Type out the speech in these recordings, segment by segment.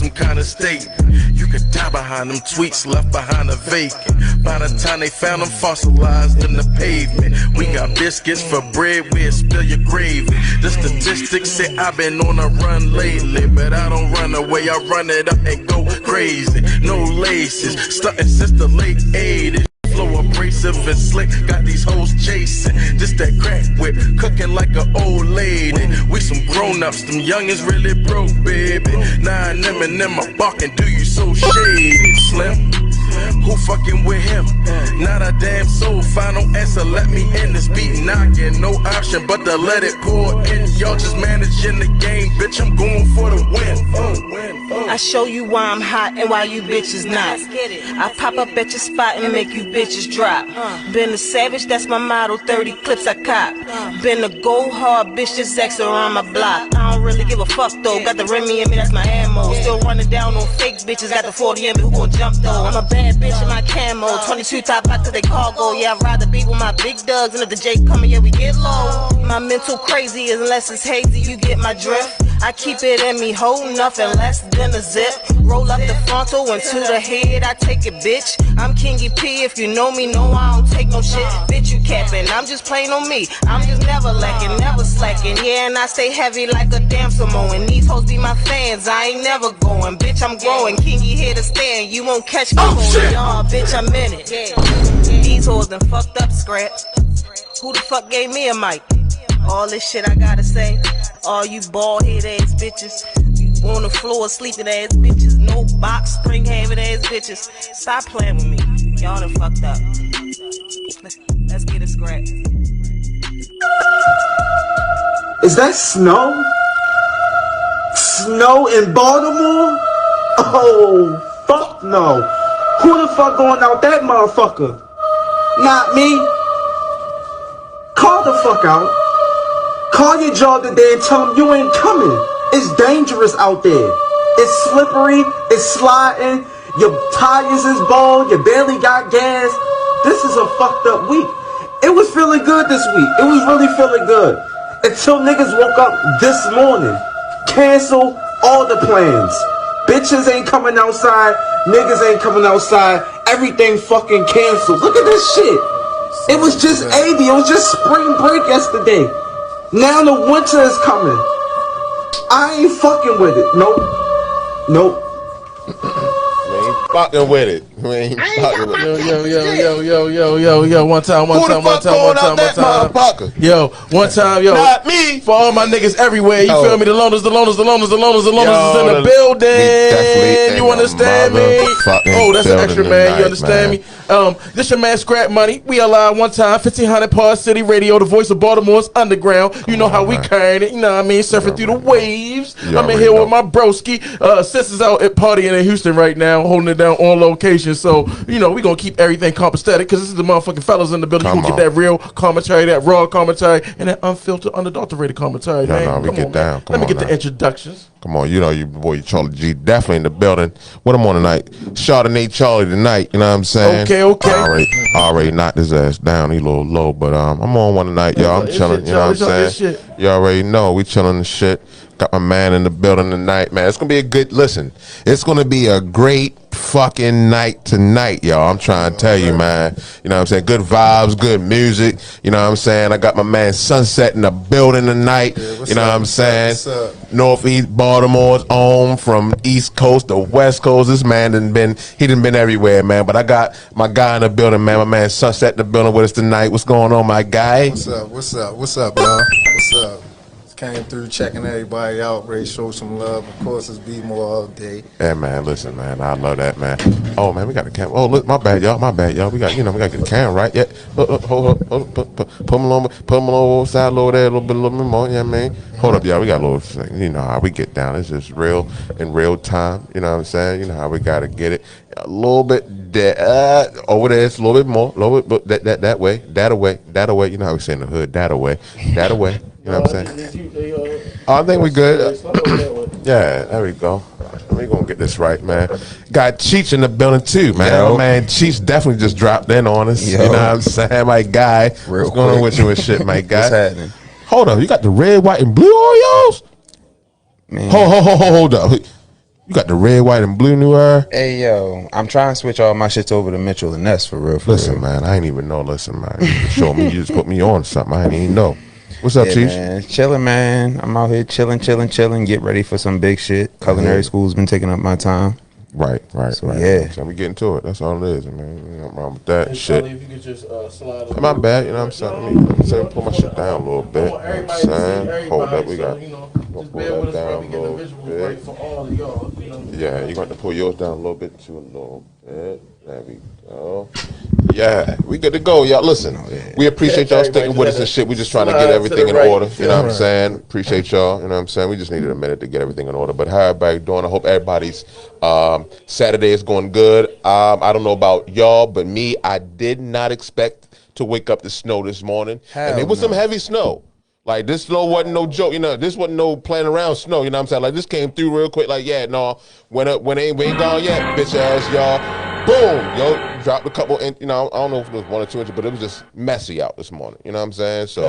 some kind of statement. You could die behind them tweets left behind a vacant. By the time they found them fossilized in the pavement. We got biscuits for bread, we'll spill your gravy. The statistics say I've been on a run lately, but I don't run away, I run it up and go crazy. No laces, stunting since the late 80s. Flow abrasive and slick, got these hoes chasing. This that crack whip, cooking like an old lady. We some grown-ups, them youngins really broke, baby. Nah, them and them are barking, do you so shady, Slim? Who fucking with him? Not a damn soul, final answer, let me in this beat knocking. No option but to let it pour in. Y'all just managing the game, bitch, I'm going for the win. I show you why I'm hot and why you bitches not. I pop up at your spot and make you bitches drop. Been a savage, that's my motto, 30 clips I cop. Been a go hard bitch, just X around my block. I don't really give a fuck though, got the Remy in me, that's my ammo. Still running down on fake bitches, got the 40 in me, who gon' jump though? I'm a bad bitch in my camo, 22 top out to they cargo. Yeah, I'd rather be with my big dogs, and if the J coming, yeah, we get low. My mental crazy, unless it's hazy, you get my drift. I keep it in me, hold nothing less than a zip. Roll up the frontal and to the head, I take it, bitch. I'm Kingy P, if you know me, no, I don't take no shit. Bitch, you capping, I'm just plain on me. I'm just never lacking, never slacking. Yeah, and I stay heavy like a damn Samoan. These hoes be my fans, I ain't never going. Bitch, I'm growing, Kingy here to stand. You won't catch me going, nah, bitch, I'm in it. These hoes done fucked up, scrap. Who the fuck gave me a mic? All this shit I gotta say. All you bald head ass bitches, you on the floor sleeping ass bitches, no box spring having ass bitches. Stop playing with me. Y'all done fucked up. Let's get it scrapped. Is that snow? Snow in Baltimore? Oh, fuck no. Who the fuck going out that motherfucker? Not me. Call the fuck out. Call your job today and tell them you ain't coming. It's dangerous out there. It's slippery, it's sliding, your tires is bald, you barely got gas. This is a fucked up week. It was feeling good this week. It was really feeling good. Until niggas woke up this morning. Cancel all the plans. Bitches ain't coming outside, niggas ain't coming outside, everything fucking canceled. Look at this shit. It was just 80, it was just spring break yesterday. Now the winter is coming. I ain't fucking with it. Nope. Fucking with it. We ain't fucking with it. Yo. One time. Yo, one time, yo. Not me. For all my niggas everywhere, you feel me? The loners is in the building. You understand me? Oh, that's an extra man. You understand me? This your man Scrap Money. We are live one time, 1500 Pod City Radio, the voice of Baltimore's underground. You know how we carrying it. You know what I mean? Surfing through the waves. I'm in here with my broski. Sis is out at partying in Houston right now, holding it down on location. So, you know, we gonna keep everything copacetic because this is the motherfucking fellas in the building. You gonna get that real commentary, that raw commentary, and that unfiltered, unadulterated commentary, man. No, we get down. Let me get the introductions. Come on, you know your boy Charlie G definitely in the building. What I'm on tonight? Chardonnay Charlie tonight, you know what I'm saying? Okay. Already knocked his ass down. He a little low, but I'm on one tonight, y'all. I'm chilling, you know what I'm saying? You already know we chilling the shit. Got my man in the building tonight, man. It's gonna be a good listen. It's gonna be a great fucking night tonight, y'all. I'm trying to tell you, man. You know what I'm saying? Good vibes, good music. You know what I'm saying? I got my man Sunset in the building tonight. Yeah, you know what I'm saying? Northeast Baltimore's own, from East Coast to West Coast. This man done been everywhere, man. But I got my guy in the building, man. My man Sunset in the building with us tonight. What's going on, my guy? What's up, y'all? What's up? Came through checking everybody out, ready to show some love. Of course, it's Be More all day. Yeah, man. Listen, man. I love that, man. Oh, man, we got the camera. Oh, look, my bad, y'all. We got to get the camera right. Yeah. Hold up. Put them on side, lower there, a little bit more. Yeah, man. Hold up, y'all. We got a little. You know how we get down. It's just real in real time. You know what I'm saying? You know how we got to get it a little bit over there. It's a little bit more. A little bit, but that way. You know how we say in the hood. That away. You know what I'm saying? I think we good. Yeah, there we go. We're going to get this right, man. Got Cheech in the building, too, man. Yo. Man, Cheech definitely just dropped in on us. Yo. You know what I'm saying? My guy. What's going on with you and shit, my guy? What's happening? Hold up. You got the red, white, and blue Oreos? Man. Hold up. You got the red, white, and blue New Era. Hey yo, I'm trying to switch all my shit over to Mitchell and Ness for real. Listen, man, I ain't even know. Listen, man, you show me. You just put me on something. I didn't even know. What's up, Chief? Man, chilling, man. I'm out here chilling. Get ready for some big shit. Culinary school's been taking up my time. Right. Yeah. So we getting to it. That's all it is, man. Nothing wrong with that shit. If you could just slide Hey, my bad, you know what I'm saying? Let me pull my shit down a little bit. You know what I'm saying? Hold up, we got. We'll pull that down a little bit. Yeah, you're going to pull yours down a little bit too, a little bit. There we go. Yeah, we good to go, y'all. Listen, we appreciate y'all sticking with us and shit. We just trying to get everything in order. You know what I'm saying? Appreciate y'all. You know what I'm saying? We just needed a minute to get everything in order. But how everybody doing? I hope everybody's Saturday is going good. I don't know about y'all, but me, I did not expect to wake up to snow this morning. And it was some heavy snow. Like, this snow wasn't no joke, you know, this wasn't no playing around snow, you know what I'm saying? Like, this came through real quick, like, yeah, no, when we ain't gone yet, bitch ass, y'all. Boom, yo, dropped a couple, you know, I don't know if it was 1 or 2 inches, but it was just messy out this morning, you know what I'm saying? So, you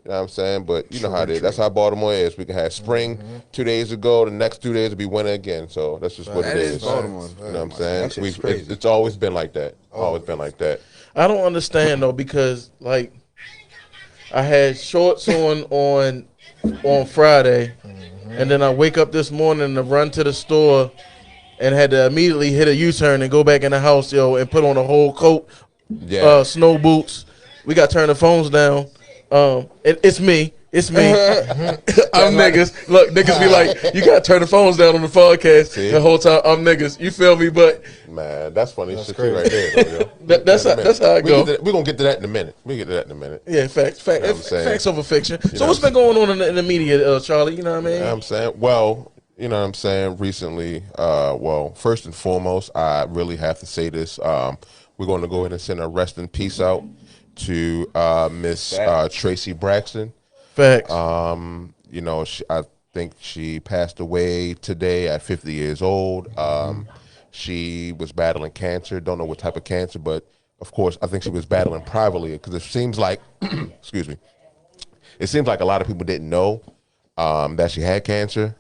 know what I'm saying? But you know how it is. That's how Baltimore is. We can have spring 2 days ago, the next 2 days will be winter again. So that's just what it is. Baltimore. You know what I'm saying? It's always been like that. Always been like that. I don't understand though, because like I had shorts on Friday, and then I wake up this morning to run to the store and had to immediately hit a U-turn and go back in the house, yo, and put on a whole coat, snow boots. We got to turn the phones down. It's me. I'm niggas. Look, niggas be like, you got to turn the phones down on the podcast. See? The whole time, I'm niggas. You feel me? But man, that's funny shit right there, though, yo. that's how I go. We're going to get to that in a minute. Yeah, facts. You know what I'm saying? Facts over fiction. You So know what's been going on in the media, Charlie? You know what I mean? You know what I'm saying? Well, you know what I'm saying? Recently, well, first and foremost, I really have to say this. We're going to go ahead and send a rest in peace out to Miss Tracy Braxton. Facts. You know, I think she passed away today at 50 years old. She was battling cancer. Don't know what type of cancer, but of course, I think she was battling privately because it seems like, excuse me, it seems like a lot of people didn't know that she had cancer.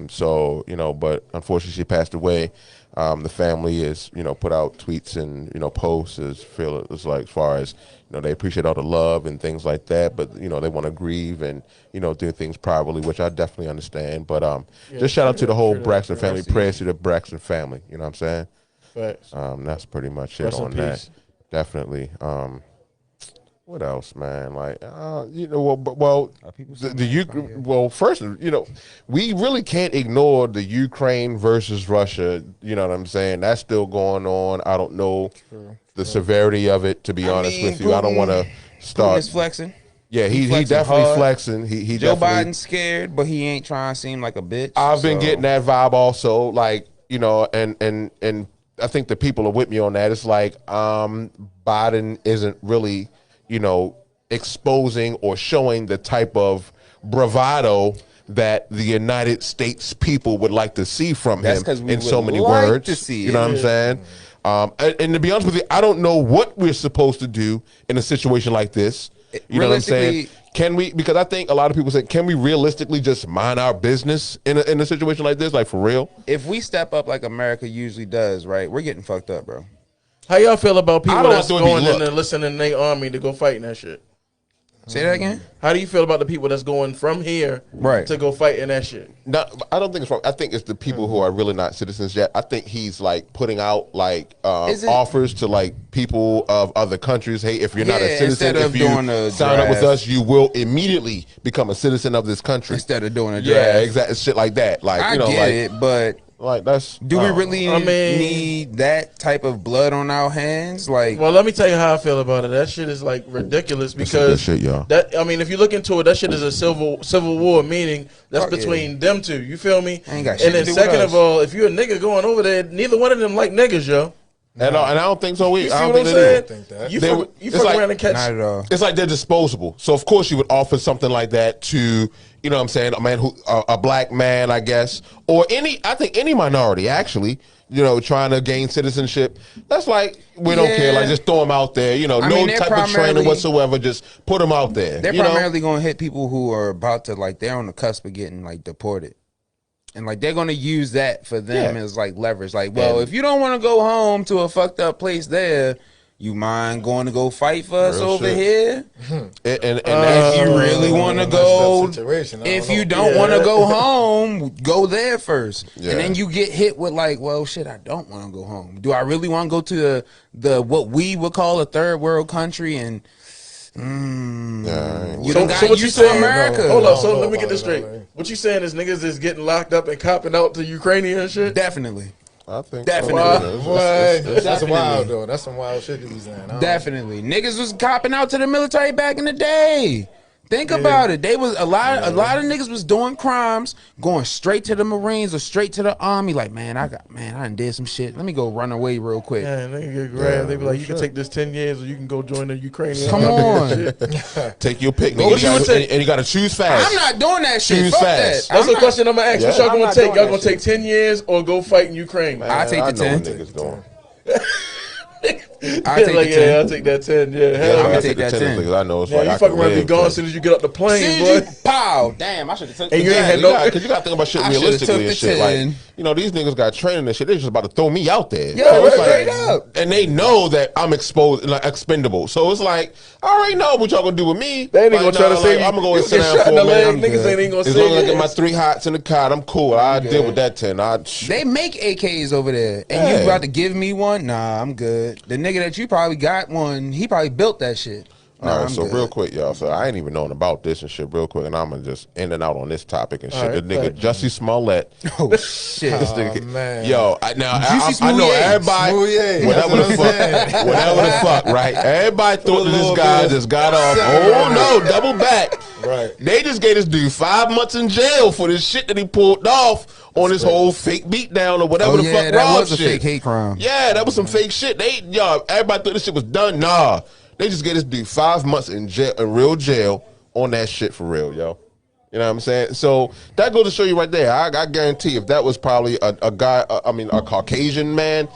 So, you know, but unfortunately she passed away. The family is, you know, put out tweets and, you know, posts as far as, you know, they appreciate all the love and things like that, but, you know, they want to grieve and, you know, do things privately, which I definitely understand. But just shout out to the whole Braxton family, prayers to the Braxton family, you know what I'm saying? Facts. That's pretty much it on that. Definitely. What else, man? Like, you know, first, you know, we really can't ignore the Ukraine versus Russia. You know what I'm saying? That's still going on. I don't know the severity of it, to be honest with you. I don't want to start. Putin is flexing. Yeah, he definitely flexing. He Joe definitely, Biden's scared, but he ain't trying to seem like a bitch. I've been getting that vibe also, like, you know, and I think the people are with me on that. It's like Biden isn't really, you know, exposing or showing the type of bravado that the United States people would like to see from him in so many words. To see you know what I'm saying? And to be honest with you, I don't know what we're supposed to do in a situation like this. You know what I'm saying? Can we? Because I think a lot of people say, can we realistically just mind our business in a situation like this? Like, for real? If we step up like America usually does, right, we're getting fucked up, bro. How y'all feel about people that's going in there and listening to their army to go fight in that shit? Say that again? How do you feel about the people that's going from here to go fight in that shit? No, I don't think it's wrong. I think it's the people who are really not citizens yet. I think he's like putting out like offers to like people of other countries. Hey, if you're not a citizen, if you sign up with us, you will immediately become a citizen of this country. Instead of doing a draft. Yeah, exactly. Shit like that. Like, you know, get it, but like that's. Do we really need that type of blood on our hands? Like, well, let me tell you how I feel about it. That shit is like ridiculous because shit, y'all. That, I mean, if you look into it, that shit is a civil war, meaning that's between them two. You feel me? Ain't got shit and then to do second with of all, if you're a nigga going over there, neither one of them like niggas, yo. And I don't think so. You see what I'm saying? You fuck like, around and catch. Not at all. It's like they're disposable. So of course you would offer something like that to, you know what I'm saying, a man who, a black man, I guess, or I think any minority actually, you know, trying to gain citizenship. That's like, we don't care. Like, just throw them out there. You know, no type of training whatsoever. Just put them out there. They're primarily going to hit people who are about to, like, they're on the cusp of getting, like, deported. And like they're gonna use that for them as like leverage. Like, well, And- if you don't want to go home to a fucked up place there, you mind going to go fight for us Real over shit. here? And If you really want to go, situation. I if don't you know. don't want to go home, go there first. Yeah. And then you get hit with like, well, shit, I don't want to go home. Do I really want to go to the what we would call a third world country and you So done got what you used to saying? America? Hold up. So No, let me get this no, straight. no. What you saying is niggas is getting locked up and copping out to Ukrainian and shit? Definitely. I think Definitely. What? That's Definitely. wild though. That's some wild shit he's saying. I don't- Definitely. Niggas was copping out to the military back in the day. Think about it. They was a lot of niggas was doing crimes, going straight to the Marines or straight to the Army. Like, man, I done did some shit. Let me go run away real quick. Yeah, they get grabbed. They be like, you can take this 10 years or you can go join the Ukrainian. Come army and on. shit. take your pick, What nigga. you would take? And you got to choose fast. I'm not doing that shit. Choose Fuck fast. that. That's the question I'm gonna ask. What Yeah. y'all I'm gonna not take? doing Y'all that gonna take shit. 10 years or go fight in Ukraine? I take the I know 10. what niggas doing. I take like, the 10. yeah, I'll take that 10. Yeah, hell I'ma yeah. I take that 10. because I know it's Yeah, like you I fucking can around and be live, gone as 'cause- soon as you get up the plane, See, boy. pow. Damn, I should have took And you ain't the had 10. no- Because you got to think about shit I should've realistically took and the shit. 10. Like, you know, these niggas got training and shit. They just about to throw me out there. Yeah, So it's straight like, up. and they know that I'm exposed, like expendable. So it's like, I already know what y'all gonna do with me. They ain't Like, gonna try to nah, save you. I'm gonna go You and sit get down shot for in a the leg. minute. I'm Niggas good. ain't gonna As save long as I get you. my 3 hots in the cot, I'm cool. I deal with that 10. They make AKs over there, and you Yeah. about to give me one? Nah, I'm good. The nigga that you probably got one, he probably built that shit. Nah, All right, I'm so good. real quick, y'all. So I ain't even knowing about this and shit real quick, and I'm gonna just in and out on this topic and shit. All right, the nigga thanks. Jussie Smollett. Oh shit! This nigga, man. yo, I know Smoothie. everybody, Smoothie. whatever That's the what I'm fuck, saying. whatever the fuck, right? Everybody thought that this little guy bit of just got off. something Oh on no, double back. Right. They just gave this dude 5 months in jail for this shit that he pulled off on this whole fake beatdown or whatever Oh, the yeah, fuck. that Rob was a shit. fake hate crime. Yeah, that was some fake shit. Everybody thought this shit was done. Nah, they just gave this dude 5 months in jail, in real jail, on that shit for real, yo. You know what I'm saying? So that goes to show you right there. I guarantee if that was probably a guy, a Caucasian man,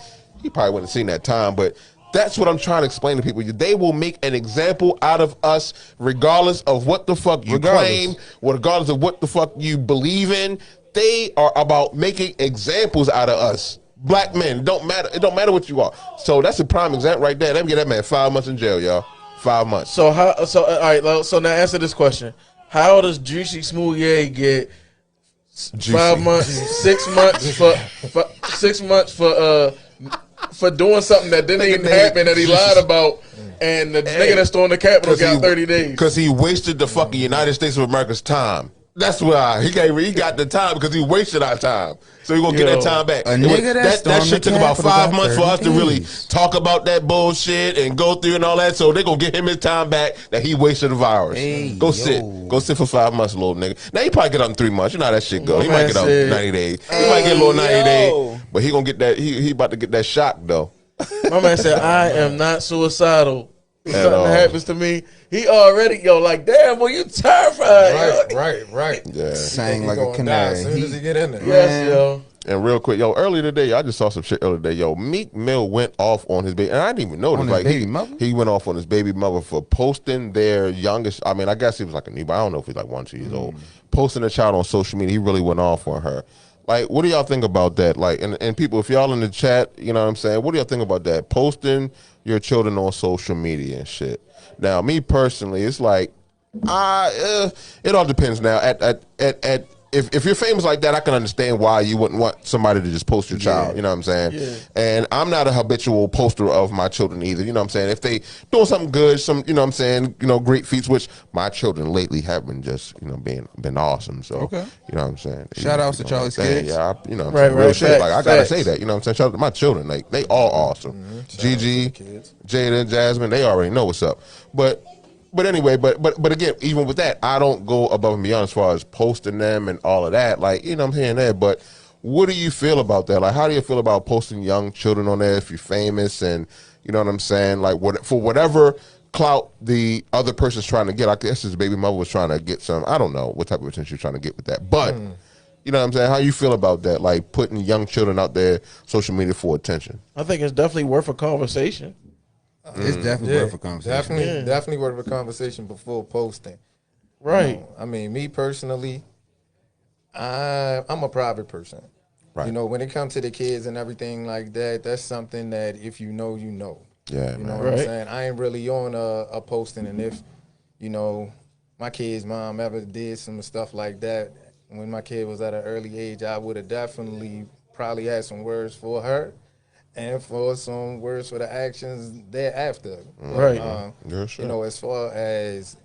he probably wouldn't have seen that time. But that's what I'm trying to explain to people. They will make an example out of us regardless of what the fuck you claim, regardless of what the fuck you believe in. They are about making examples out of us. Black men, don't matter. It don't matter what you are. So that's a prime example right there. Let me get that man 5 months in jail, y'all. 5 months. So how? So all right. So now answer this question: how does Juicy Smoothie get Juicy. 5 months, 6 months for 6 months for doing something that didn't even happen that he lied about, and the nigga that stormed the Capitol got 30 days? Because he wasted the fucking United States of America's time. That's why he got the time because he wasted our time. So he gonna get that time back. A nigga that shit took about 5 months for us to really 30 talk about that bullshit and go through and all that. So they gonna get him his time back that he wasted the virus. Hey, go yo. sit. Go sit for 5 months, little nigga. Now he probably get out in 3 months. You know how that shit go. My He might man get out said- 90 days. He might get a little 90 days. yo. But he gonna get that. He about to get that shock though. My man said, "I am not suicidal. If At something all. happens to me, he already like, damn, boy, you terrified." Right. Yeah. Sang He like a gonna die canary. as soon as he get in there. Yes, yo. And real quick, yo, earlier today, I just saw some shit earlier today. Yo, Meek Mill went off on his baby, and I didn't even know this. On his Like baby mother? he went off on his baby mother for posting their youngest. I mean, I guess he was like a newborn. I don't know if he's like 1 or 2 years old. Posting a child on social media. He really went off on her. Like, what do y'all think about that? Like, and people, if y'all in the chat, you know what I'm saying? What do y'all think about that? Posting your children on social media and shit. Now, me personally, it's like, it all depends. Now, if you're famous like that, I can understand why you wouldn't want somebody to just post your child. You know what I'm saying? Yeah. And I'm not a habitual poster of my children either. You know what I'm saying? If they doing something good, you know what I'm saying, great feats, which my children lately have been just, been awesome. So, Okay. you know what I'm saying? Shout outs to Charlie's Dang, kids. Yeah, Right, real right, shit. facts, Like, I gotta facts. say that. You know what I'm saying? Shout out to my children. Like, they all awesome. Gigi, Jada, Jasmine, they already know what's up. But anyway, but again, even with that, I don't go above and beyond as far as posting them and all of that. Like, you know what I'm saying there. But what do you feel about that? Like, how do you feel about posting young children on there if you're famous and, you know what I'm saying? Like, for whatever clout the other person's trying to get. I guess his baby mother was trying to get some, I don't know what type of attention you're trying to get with that. But, you know what I'm saying? How you feel about that? Like, putting young children out there, social media for attention. I think it's definitely worth a conversation. It's definitely worth a conversation. Definitely worth a conversation before posting. Right. I mean, me personally, I'm a private person. Right. You know, when it comes to the kids and everything like that, that's something that if you know, you know. Yeah, You man. know what I'm saying? I ain't really on a posting, and if, you know, my kid's mom ever did some stuff like that, when my kid was at an early age, I would have definitely probably had some words for her and for some words for the actions thereafter. Right. Yeah, sure. You know, as far as,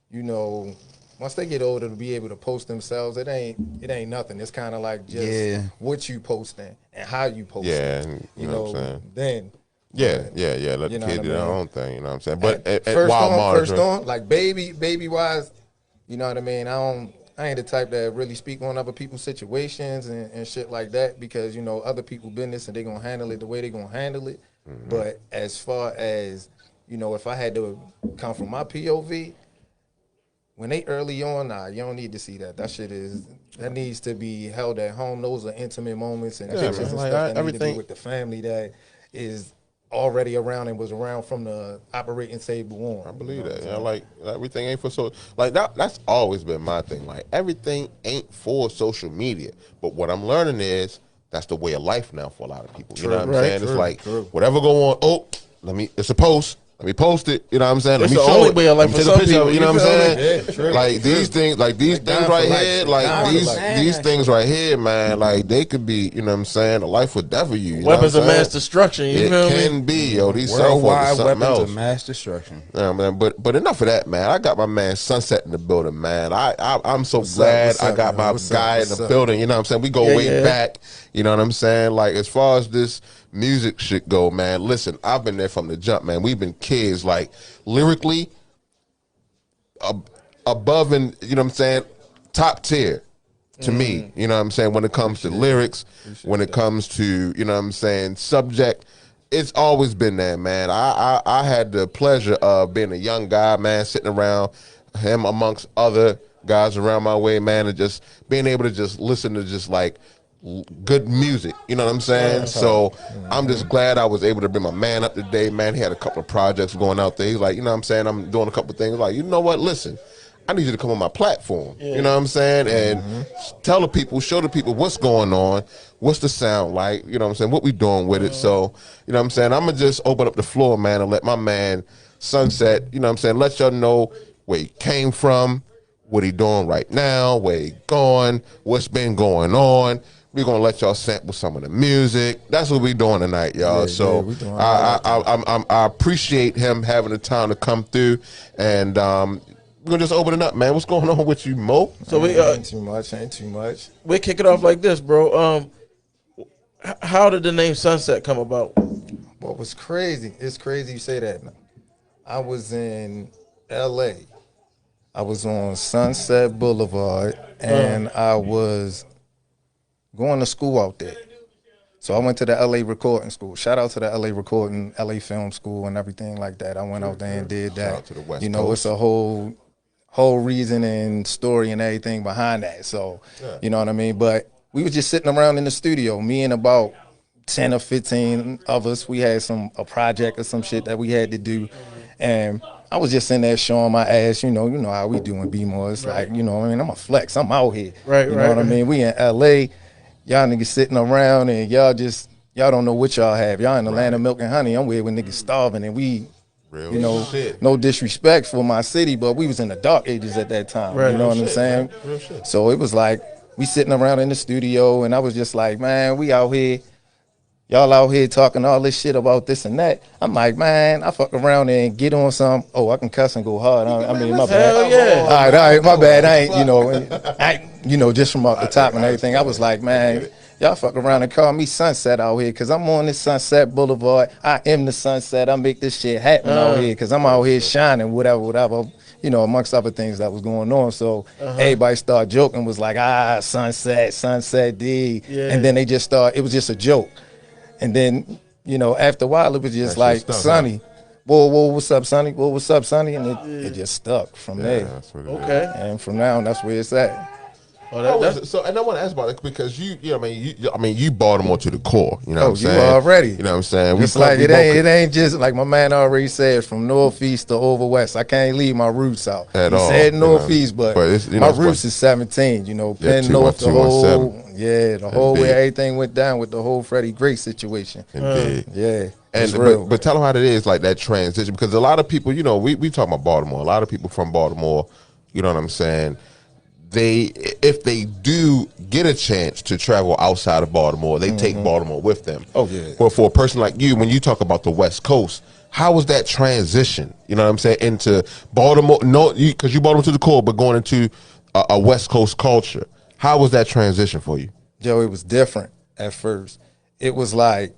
you know, once they get older to be able to post themselves, it ain't nothing. It's kind of like just what you posting and how you posting. Yeah, and you know what I'm saying? Then Yeah. Let You the know kid what do I their mean? own thing. You know what I'm saying? But first while monitoring, on, like baby wise, you know what I mean? I ain't the type that really speak on other people's situations and shit like that because, you know, other people business and they gonna handle it the way they gonna handle it. Mm-hmm. But as far as, you know, if I had to come from my POV, when they early on, nah, you don't need to see that. That needs to be held at home. Those are intimate moments and pictures man, and like, stuff that need to everything- be with the family that is already around and was around from the operating table on. I believe that. You know, like everything ain't for like that's always been my thing. Like everything ain't for social media. But what I'm learning is that's the way of life now for a lot of people. You know what I'm saying? It's like whatever go on. Oh, it's a post. Let me post it. You know what I'm saying? Let It's me the show only it. way of life Let me for take a some picture of it. people, You know what I'm you saying? feel me? Like these things, these Like things down right for life. here, like Down for life. these things right here, man. Like they could be, you know what I'm saying, a life or death for you. You Weapons know of what I'm mass saying? destruction. You It feel me? can be, yo. These cell phones are Worldwide something weapons else. of mass destruction. Yeah, man, but enough of that, man. I got my man Sunset in the building, man. I'm so glad What's up, I got yo? my What's up? guy in What's the up? building. You know what I'm saying? We go Yeah, way yeah. back. You know what I'm saying? Like as far as this music shit go, man. Listen, I've been there from the jump, man. We've been kids, like lyrically above and you know what I'm saying, top tier to me. You know what I'm saying? When it comes to lyrics, when it comes to you know what I'm saying, subject. It's always been there, man. I had the pleasure of being a young guy, man, sitting around him amongst other guys around my way, man, and just being able to just listen to just like good music. You know what I'm saying? So I'm just glad I was able to bring my man up today, man. He had a couple of projects going out there. He's like, you know what I'm saying? I'm doing a couple of things. Like, you know what? Listen, I need you to come on my platform. You know what I'm saying? And tell the people, show the people what's going on, what's the sound like, you know what I'm saying, what we doing with it. So, you know what I'm saying, I'm going to just open up the floor, man, and let my man Sunset, you know what I'm saying, let y'all know where he came from, what he doing right now, where he going, what's been going on. We're going to let y'all sample some of the music. That's what we doing tonight, y'all. Yeah, so we doing I appreciate him having the time to come through and we're gonna just open it up, man. What's going on with you, Mo? So we ain't too much. we kick it off like this, bro. How did the name Sunset come about? What was crazy? It's crazy you say that. I was in LA. I was on Sunset Boulevard and I was going to school out there. So I went to the LA recording school. Shout out to the LA recording, LA film school and everything like that. I went out there and did that. Shout out to the West you know, Coast. it's a whole reason and story and everything behind that. So, you know what I mean? But we was just sitting around in the studio, me and about 10 or 15 of us. We had a project or some shit that we had to do. And I was just in there showing my ass, you know how we doing B-more. It's like, you know what I mean? I'm a flex. I'm out here. Right, you know what I right. mean? We in LA. Y'all niggas sitting around and y'all don't know what y'all have. Y'all in the land of milk and honey. I'm with niggas starving and we, Real you know, shit. no disrespect for my city, but we was in the dark ages at that time. Right. You know what I'm shit, saying? man. Real shit. So it was like we sitting around in the studio and I was just like, man, we out here. Y'all out here talking all this shit about this and that. I'm like, man, I fuck around and get on some. Oh, I can cuss and go hard. I mean, my bad. Hell yeah. All right, my bad. I ain't, just from off the top and everything. I was like, man, y'all fuck around and call me Sunset out here because I'm on this Sunset Boulevard. I am the sunset. I make this shit happen out here because I'm out here shining, whatever. You know, amongst other things that was going on. So everybody started joking, was like, Sunset D. Yeah. And then they just it was just a joke. And then, you know, after a while, it was just That like, shit stuck, Sonny, whoa, what's up, Sonny? Whoa, what's up, Sonny? And it just stuck from there. That's what it is. Okay. And from now on, that's where it's at. So, and I want to ask about it because you Baltimore to the core. You know what I'm saying? You already. You know what I'm saying? It's like it ain't just like my man already said from northeast to over west. I can't leave my roots out. At he all. said northeast, but my roots is 17. You know, Penn North, the whole way everything went down with the whole Freddie Gray situation. Indeed. Yeah. But tell them how it is, like that transition, because a lot of people, we talk about Baltimore. A lot of people from Baltimore, you know what I'm saying? If they do get a chance to travel outside of Baltimore, they take Baltimore with them. Oh yeah. But for a person like you, when you talk about the West Coast, how was that transition? You know what I'm saying, into Baltimore? No, because you Baltimore to the core, but going into a West Coast culture. How was that transition for you? Joe, it was different at first. It was like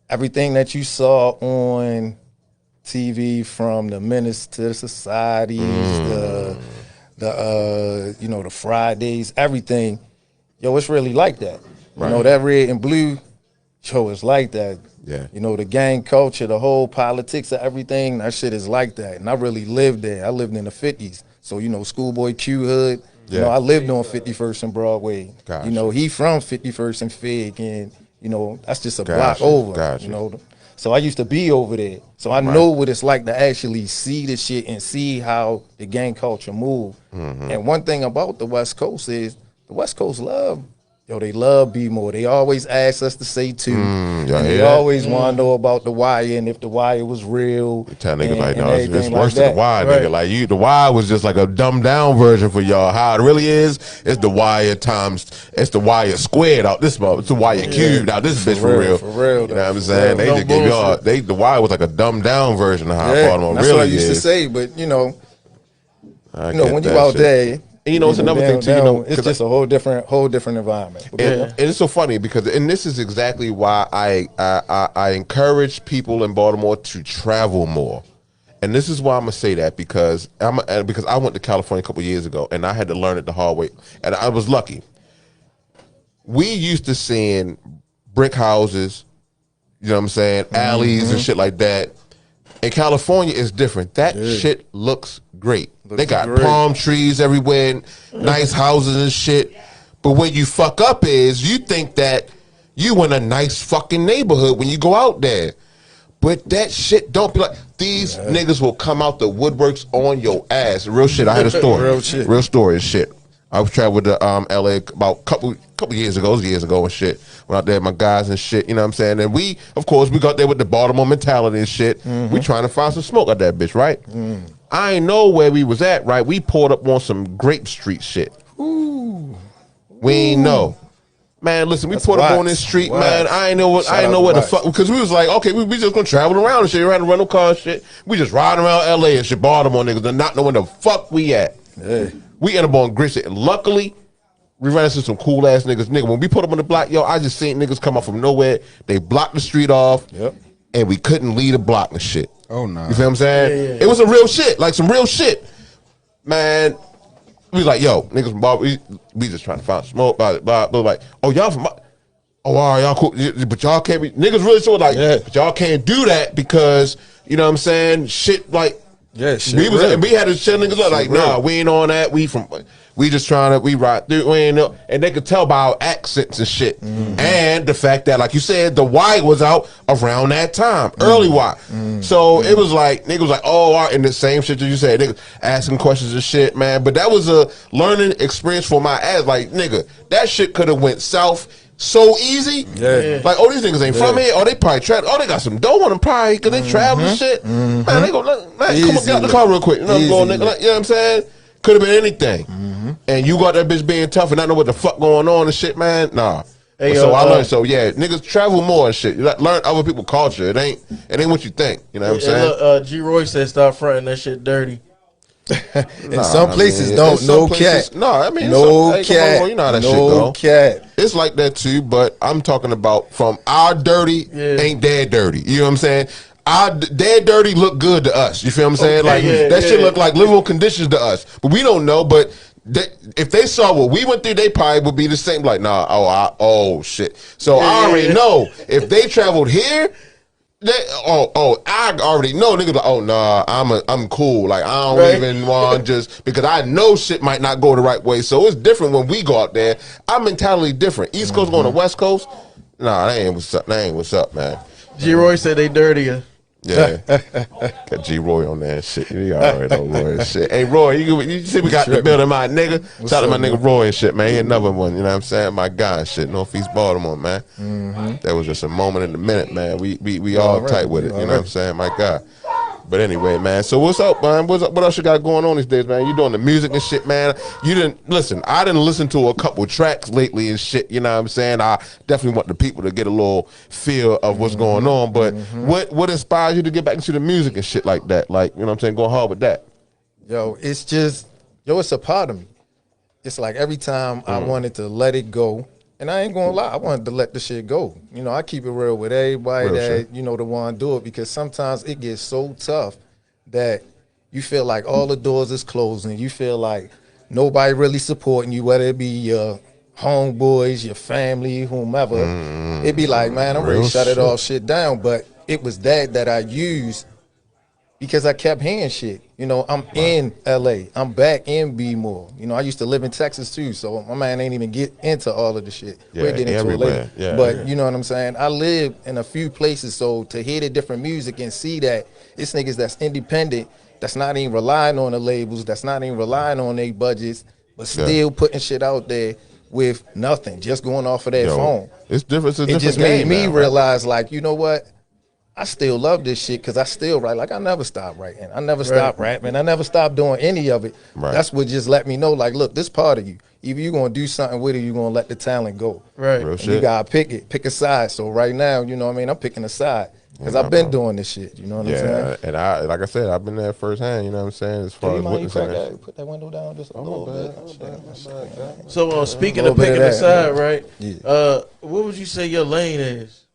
everything that you saw on TV, from the Menace to the Societies, the Fridays, everything, it's really like that. Right. That red and blue, it's like that. Yeah. The gang culture, the whole politics of everything, that shit is like that. And I really lived there. I lived in the 50s. So, Schoolboy Q Hood, I lived on 51st and Broadway. Gotcha. He from 51st and Fig, and, that's just a block over. Gotcha. So I used to be over there. So I know what it's like to actually see the shit and see how the gang culture move. And one thing about the West Coast is the West Coast they love B-more. They always ask us to say too. And they always want to know about the wire and if the wire was real. You tell niggas like, no, it's worse than the wire, nigga. Like the wire was just like a dumbed down version for y'all. How it really is, it's the wire it's the wire squared out this month. It's the wire cubed out this bitch for real. For real. You know what I'm saying? They just gave y'all, the wire was like a dumbed down version of how Baltimore really is. That's what I used to say, but when you out there, and it's another thing too. It's just a whole different environment. And it's so funny because, and this is exactly why I encourage people in Baltimore to travel more. And this is why I'm gonna say that because I went to California a couple years ago and I had to learn it the hard way, and I was lucky. We used to seeing brick houses, you know what I'm saying, alleys and shit like that. In California, it's different. That shit looks great. They got palm trees everywhere, nice houses and shit. But where you fuck up is you think that you in a nice fucking neighborhood when you go out there. But that shit don't be like, these niggas will come out the woodworks on your ass. Real shit. I had a story. Real story and shit. I traveled to LA about couple years ago and shit. Went out there with my guys and shit, you know what I'm saying? And we, of course, we got there with the Baltimore mentality and shit. We trying to find some smoke out that bitch, right? I ain't know where we was at, right? We pulled up on some Grape Street shit. We ain't know. Man, listen, we pulled up on this street, man. I ain't know where the fuck, because we was like, okay, we just gonna travel around and shit, around the rental car and shit. We just riding around LA and shit, Baltimore niggas, and not knowing the fuck we at. We end up on Grit shit, and luckily, we ran into some cool ass niggas. Nigga, when we put them on the block, I just seen niggas come up from nowhere. They blocked the street off, and we couldn't leave the block and shit. Oh no, you feel what I'm saying? It was some real shit, like some real shit, man. We like, yo, niggas from Bob, we just trying to find smoke, blah, blah, blah. Like, oh, y'all from, all right, y'all cool, but y'all can't be, niggas really sort of like, but y'all can't do that because, you know what I'm saying, shit like, shit we had to shit niggas up, like, nah, we ain't on that, we just trying to, we ride through, we ain't know, and they could tell by our accents and shit, and the fact that, like you said, the Y was out around that time, early Y, so it was like, niggas was like, oh, all right, and the same shit that you said, niggas asking questions and shit, man, but that was a learning experience for my ass, like, nigga, that shit could have went south so easy, like, oh, these niggas ain't from here, oh, they probably travel, oh, they got some dough on them probably, because they travel and shit, man, they go, man, come on, get out the car real quick, you know what I'm saying? Could have been anything, and you got that bitch being tough and not know what the fuck going on and shit, man. Nah. Hey, so I learned. So yeah, niggas travel more and shit. You learn other people's culture. It ain't what you think. You know what I'm saying? G. Roy said, "Stop fronting that shit dirty." In some places, don't. No cat. No, I mean, no cat. You know how that shit go. No cat. It's like that too, but I'm talking about from our dirty ain't their dirty. You know what I'm saying? Their dirty look good to us. You feel what I'm saying? Like that shit look like livable conditions to us, but we don't know. But if they saw what we went through, they probably would be the same. Like, nah, oh shit. So I already know if they traveled here, I already know niggas like, oh nah, I'm cool. Like I don't Right. even want just because I know shit might not go the right way. So it's different when we go out there. Our mentality different. East Coast going to West Coast. Nah, that ain't what's up. That ain't what's up, man. G Roy said they dirtier. Yeah, got G Roy on that shit. You already know Roy and shit. Hey Roy, you see we got the building, my nigga. Shout out to my nigga Roy and shit, man. He another one. You know what I'm saying? My guy and shit. Northeast Baltimore, man. That was just a moment in the minute, man. We all tight with it. You know what I'm saying? My guy. But anyway, man. So what's up, man? What's up? What else you got going on these days, man? You doing the music and shit, man? You didn't listen. I didn't listen to a couple tracks lately and shit. You know what I'm saying? I definitely want the people to get a little feel of what's going on. But what inspires you to get back into the music and shit like that? Like, you know what I'm saying? Go hard with that. Yo, it's just, it's a part of me. It's like every time I wanted to let it go, and I ain't gonna lie, I wanted to let the shit go. You know, I keep it real with everybody that, you know, the one do it, because sometimes it gets so tough that you feel like all the doors is closing. You feel like nobody really supporting you, whether it be your homeboys, your family, whomever. It be like, man, I'm ready to shut it all shit down. But it was that I used because I kept hearing shit. You know, I'm in LA. I'm back in B-more. You know, I used to live in Texas too, so my man ain't even get into all of the shit. We'll get into it later. But you know what I'm saying? I live in a few places, so to hear the different music and see that it's niggas that's independent, that's not even relying on the labels, that's not even relying on their budgets, but still putting shit out there with nothing, just going off of their phone. It's different. It just made me realize, like, you know what? I still love this shit because I still write. Like, I never stopped writing. I never stopped rapping. I never stopped doing any of it. That's what just let me know, like, look, this part of you. Either you're going to do something with it, you're going to let the talent go. Right. And you got to pick a side. So right now, you know what I mean, I'm picking a side because I've been doing this shit. You know what I'm saying? And I, like I said, I've been there firsthand. You know what I'm saying? As far as witnessing that, put that window down just a little bit. So speaking of picking a side, right? What would you say your lane is?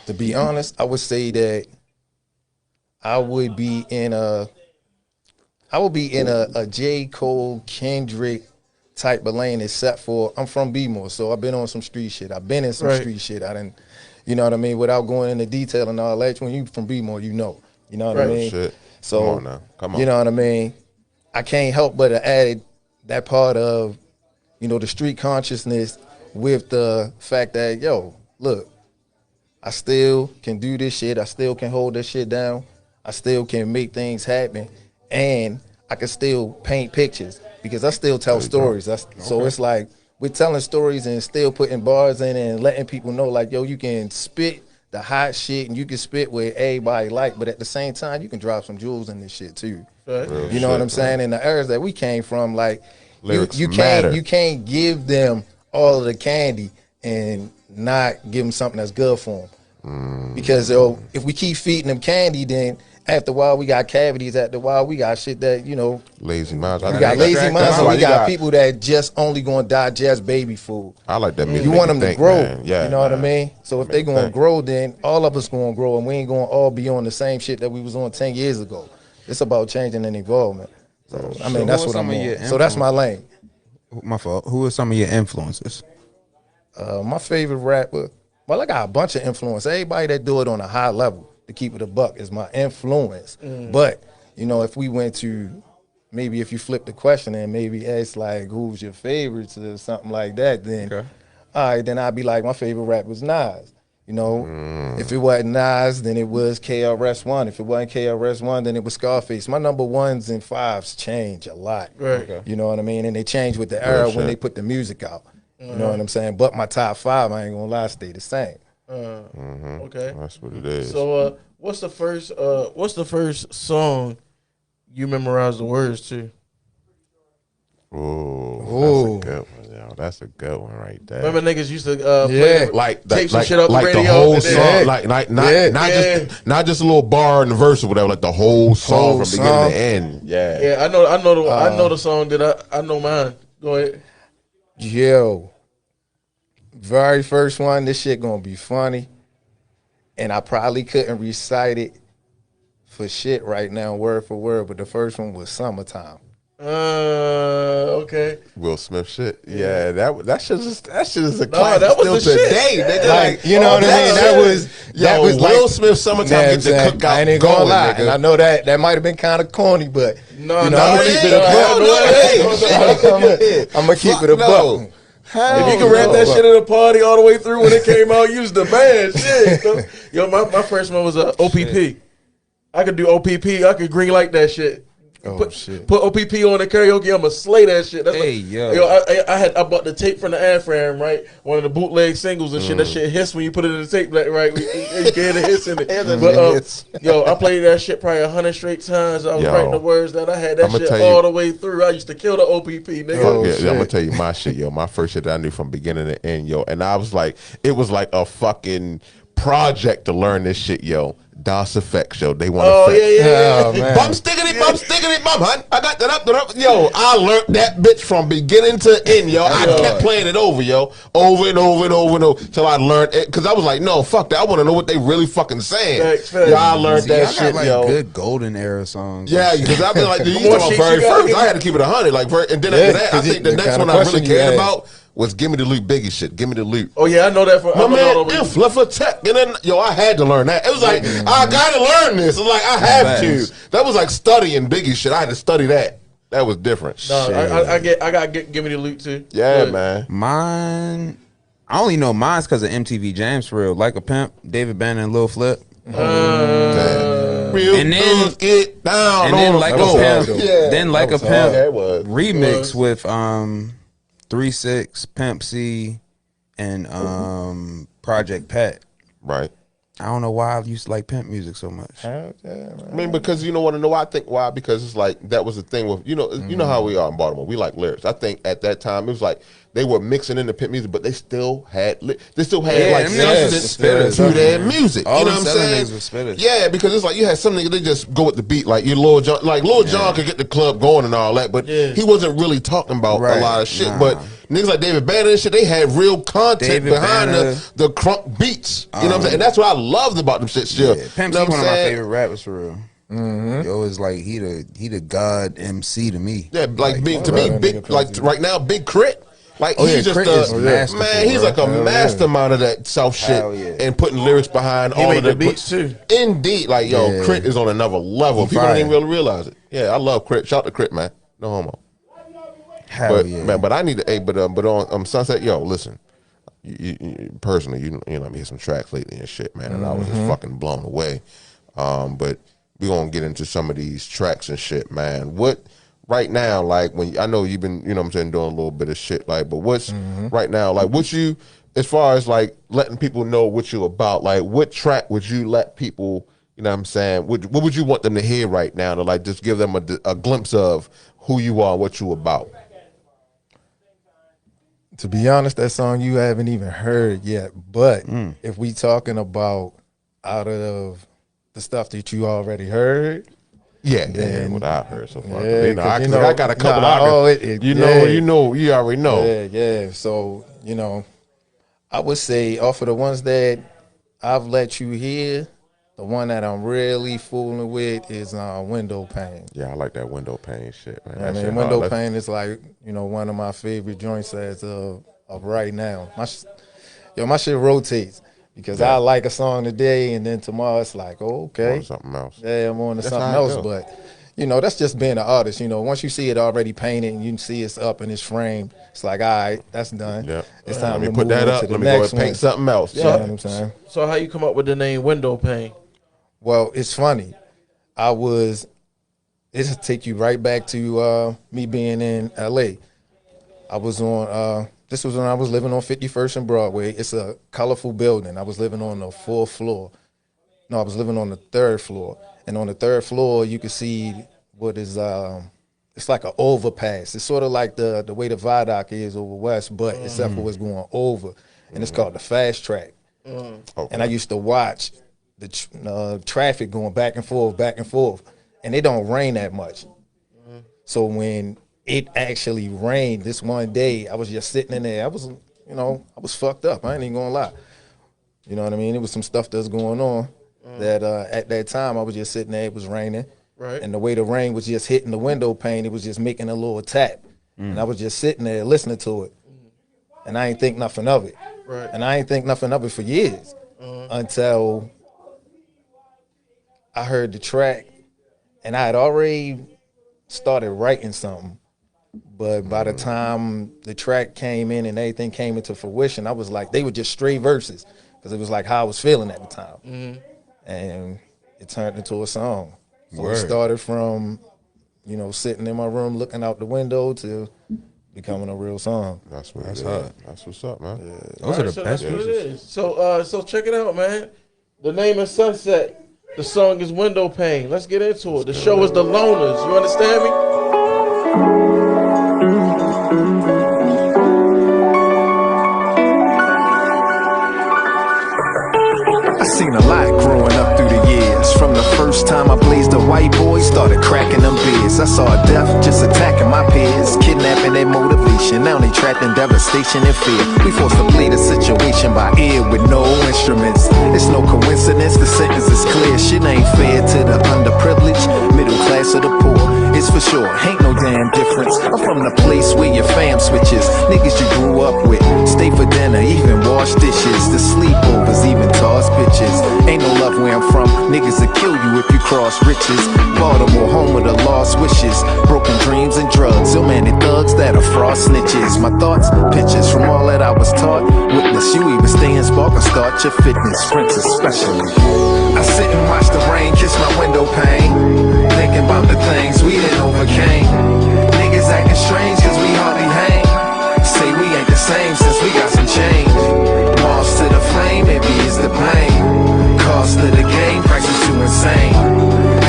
To be honest, I would say that I would be in a J. Cole, Kendrick type of lane, except for I'm from B-more, so I've been on some street shit. I've been in some street shit. I didn't, you know what I mean, without going into detail and all that. When you from B-more, you know what I mean. Shit. So come on now. Come on. You know what I mean. I can't help but add that part of, you know, the street consciousness with the fact that, yo, look, I still can do this shit. I still can hold this shit down. I still can make things happen. And I can still paint pictures because I still tell stories. So it's like we're telling stories and still putting bars in and letting people know, like, yo, you can spit the hot shit and you can spit where everybody like, but at the same time, you can drop some jewels in this shit too. You know what I'm saying? In the eras that we came from, like, you can't give them all of the candy and not give them something that's good for them. Because if we keep feeding them candy, then after a while we got cavities. After a while we got shit that, you know, lazy minds. We got lazy minds, and we got people that just only going to digest baby food. I like that. You want them to grow. You know what I mean? So if they going to grow, then all of us going to grow, and we ain't going to all be on the same shit that we was on 10 years ago. It's about changing and evolving. So I mean, that's what I'm on. So that's my lane. My fault. Who are some of your influences? My favorite rapper, well, I got a bunch of influence. Everybody that do it on a high level, to keep it a buck, is my influence. But, you know, if we went to, maybe if you flip the question and maybe ask, like, who's your favorites or something like that, then, all right, then I'd be like, my favorite rapper was Nas. You know, if it wasn't Nas, then it was KRS-One. If it wasn't KRS-One, then it was Scarface. My number ones and fives change a lot. You know what I mean? And they change with the era when they put the music out. You know what I'm saying? But my top five, I ain't gonna lie, stay the same. Okay, that's what it is. So, what's the first song you memorized the words to? Oh, that's a good one, yo. That's a good one right there. Remember niggas used to play, like tape some shit up like the radio, the whole song, not just a little bar in the verse or whatever, like the whole song from beginning to end. Yeah, I know the song that I know mine. Go ahead. Yo, very first one, this shit gonna be funny, and I probably couldn't recite it for shit right now, word for word, but the first one was Summertime. Okay. Will Smith shit. Yeah, that shit is a No, classic that was still the shit. today. Nigga. Like, you know what I mean? That was Will like Smith summertime Yeah, get the I'm saying, cookout I ain't gonna going, lie, nigga. and I know that might have been kind of corny, but No, you know, no, I'm gonna it keep ain't. it a No, buck. I'm gonna keep it a buck. If you can rap that shit at a party all the way through when it came out, use the band. Shit. Yo, my first one was OPP. I could do OPP. I could green light that shit. Shit. Put OPP on the karaoke. I'ma slay that shit. That's Hey, like, yo. I bought the tape from the Afram, right? One of the bootleg singles and shit. That shit hiss when you put it in the tape, like, right? You can hear the hiss in it. But yo, I played that shit probably 100 straight times. I was writing the words that I had that shit all the way through. I used to kill the OPP, nigga. I'm gonna tell you my shit, yo. My first shit that I knew from beginning to end, yo. And I was like, it was like a fucking project to learn this shit, yo. DOS effects, yo. They want effects. Oh, man. Bump stickity, bump, hun. I got that up. Yo, I learned that bitch from beginning to end, yo. I kept playing it over, yo. Over and over and over and over. Till I learned it. Because I was like, no, fuck that. I want to know what they really fucking saying. Facts. Yeah, I learned that I shit, got like yo. good golden era songs. Yeah, because I've been like, you know, Shit, very you gotta first, get- I had to keep it 100. Like, and then after that, I think the next one I really cared about was Give Me the Loot Biggie shit. Give Me the Loot. Oh yeah, I know that. My man, if left for tech, and then I had to learn that. It was like I gotta learn this. It was like I have to. That was like studying Biggie shit. I had to study that. That was different. No, I got Give Me the Loot too. Yeah, man. Mine, I only know mine's because of MTV Jams for real. Like a Pimp, David Banner and Lil Flip. Real And then- dudes get down. And then on Like the a floor. Pimp, Yeah. then Like a was hard. Pimp Yeah, it was. remix with 3-6, Pimp C, and Project Pat. Right. I don't know why I used to like Pimp music so much. I mean, because you know what I know. I think why, because it's like that was the thing with you know how we are in Baltimore. We like lyrics. I think at that time it was like they were mixing in the pimp music, but they still had like them substance niggas to their music. All you know them what I'm Southern saying? niggas were spitters. Yeah, because it's like you had some niggas they just go with the beat. Like Lil Jon, John could get the club going and all that, but he wasn't really talking about a lot of shit. Nah. But niggas like David Banner and shit, they had real content David behind Banner. the crunk beats. You know what I'm saying? And that's what I loved about them shit. Still, Yeah, Pimp you know C what one I'm of my saying? favorite rappers for real. Yo, it's like he the god MC to me. Yeah, like big to me, big like right now, Big Crit. Like he's just Crit is a masterful, man. He's bro. like a mastermind of that South shit Hell yeah. and putting lyrics behind all made of the the beats, too. Indeed, like yo, Crit is on another level. People don't fire. even really realize it. Yeah, I love Crit. Shout out to Crit, man. No homo. Hell But yeah. man, but I need to. But on Sunset, yo, listen. Personally, you know, I hear some tracks lately and shit, man, and I was just fucking blown away. But we gonna get into some of these tracks and shit, man. What right now, like when I know you've been, you know what I'm saying, doing a little bit of shit, like, but what's right now, like, what you, as far as like letting people know what you about, like, what track would you let people, you know what I'm saying, what would you want them to hear right now to like just give them a glimpse of who you are, what you about? To be honest, that song you haven't even heard yet. But if we talking about out of the stuff that you already heard, Yeah, what I've heard so far. Yeah, You know, 'cause, I, you 'cause know, I got a couple. nah, You already know. yeah. So I would say off of the ones that I've let you hear, the one that I'm really fooling with is Window Pane. Yeah, I like that window pane shit, man. I That mean, shit Window hard. Pane is like, one of my favorite joints as of right now. My shit rotates because I like a song today and then tomorrow it's like, oh, okay. On something else. Yeah, I'm on to That's something how I else. go. But, that's just being an artist. Once you see it already painted and you see it's up and it's framed, it's like, all right, that's done. Yeah. It's time Let me to put move that on up. to the Let me go next and paint one. something else. You know what I'm saying? So how you come up with the name Window Pane? Well, it's funny. It'll take you right back to me being in LA. I was on, this was when I was living on 51st and Broadway. It's a colorful building. I was living on the 4th floor. No, I was living on the 3rd floor. And on the 3rd floor, you could see what is, it's like an overpass. It's sort of like the way the viaduct is over west, but except for what's going over. And it's called the fast track. Okay. And I used to watch the traffic going back and forth, and it don't rain that much. So when it actually rained this one day, I was just sitting in there. I was fucked up. I ain't even gonna lie. You know what I mean? It was some stuff that's going on that at that time I was just sitting there. It was raining, Right. And the way the rain was just hitting the window pane, it was just making a little tap. And I was just sitting there listening to it. And I ain't think nothing of it. Right. And I ain't think nothing of it for years until I heard the track, and I had already started writing something. But by the time the track came in and everything came into fruition, I was like, they were just straight verses because it was like how I was feeling at the time. And it turned into a song. So it started from, you know, sitting in my room looking out the window to becoming a real song. That's hot. That's what's up, man. Those are the so best that's what it verses. is. So check it out, man. The name is Sunset. The song is Window Pane. Let's get into it. The show is The Loners. You understand me? I seen a lot growing up through the years. From the first time I blazed a white boy, started cracking them beers. I saw death just attacking my peers, kidnapping their motivation. Now they trapped in devastation and fear. We forced to play the situation by ear with no instruments. It's no coincidence, the sentence is clear. Shit ain't fair to the underprivileged, middle class or the poor. It's for sure, ain't no damn difference. I'm from the place where your fam switches. Niggas you grew up with, stay for dinner, even wash dishes. The sleepovers, even toss pitches. Ain't no love where I'm from, niggas will kill you if you cross riches. Baltimore, home of the lost wishes, broken dreams and drugs. Ill-mannered thugs that are frost snitches. My thoughts, pictures from all that I was taught. Witness you even stay in spark or start your fitness, sprints especially. I sit and watch the rain kiss my window pane, thinking about the things we done overcame. Niggas acting strange cause we hardly hang. Say we ain't the same since we got some change. Moths to the flame, maybe it's the pain. Cost of the game, prices too insane.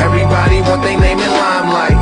Everybody want they name in limelight.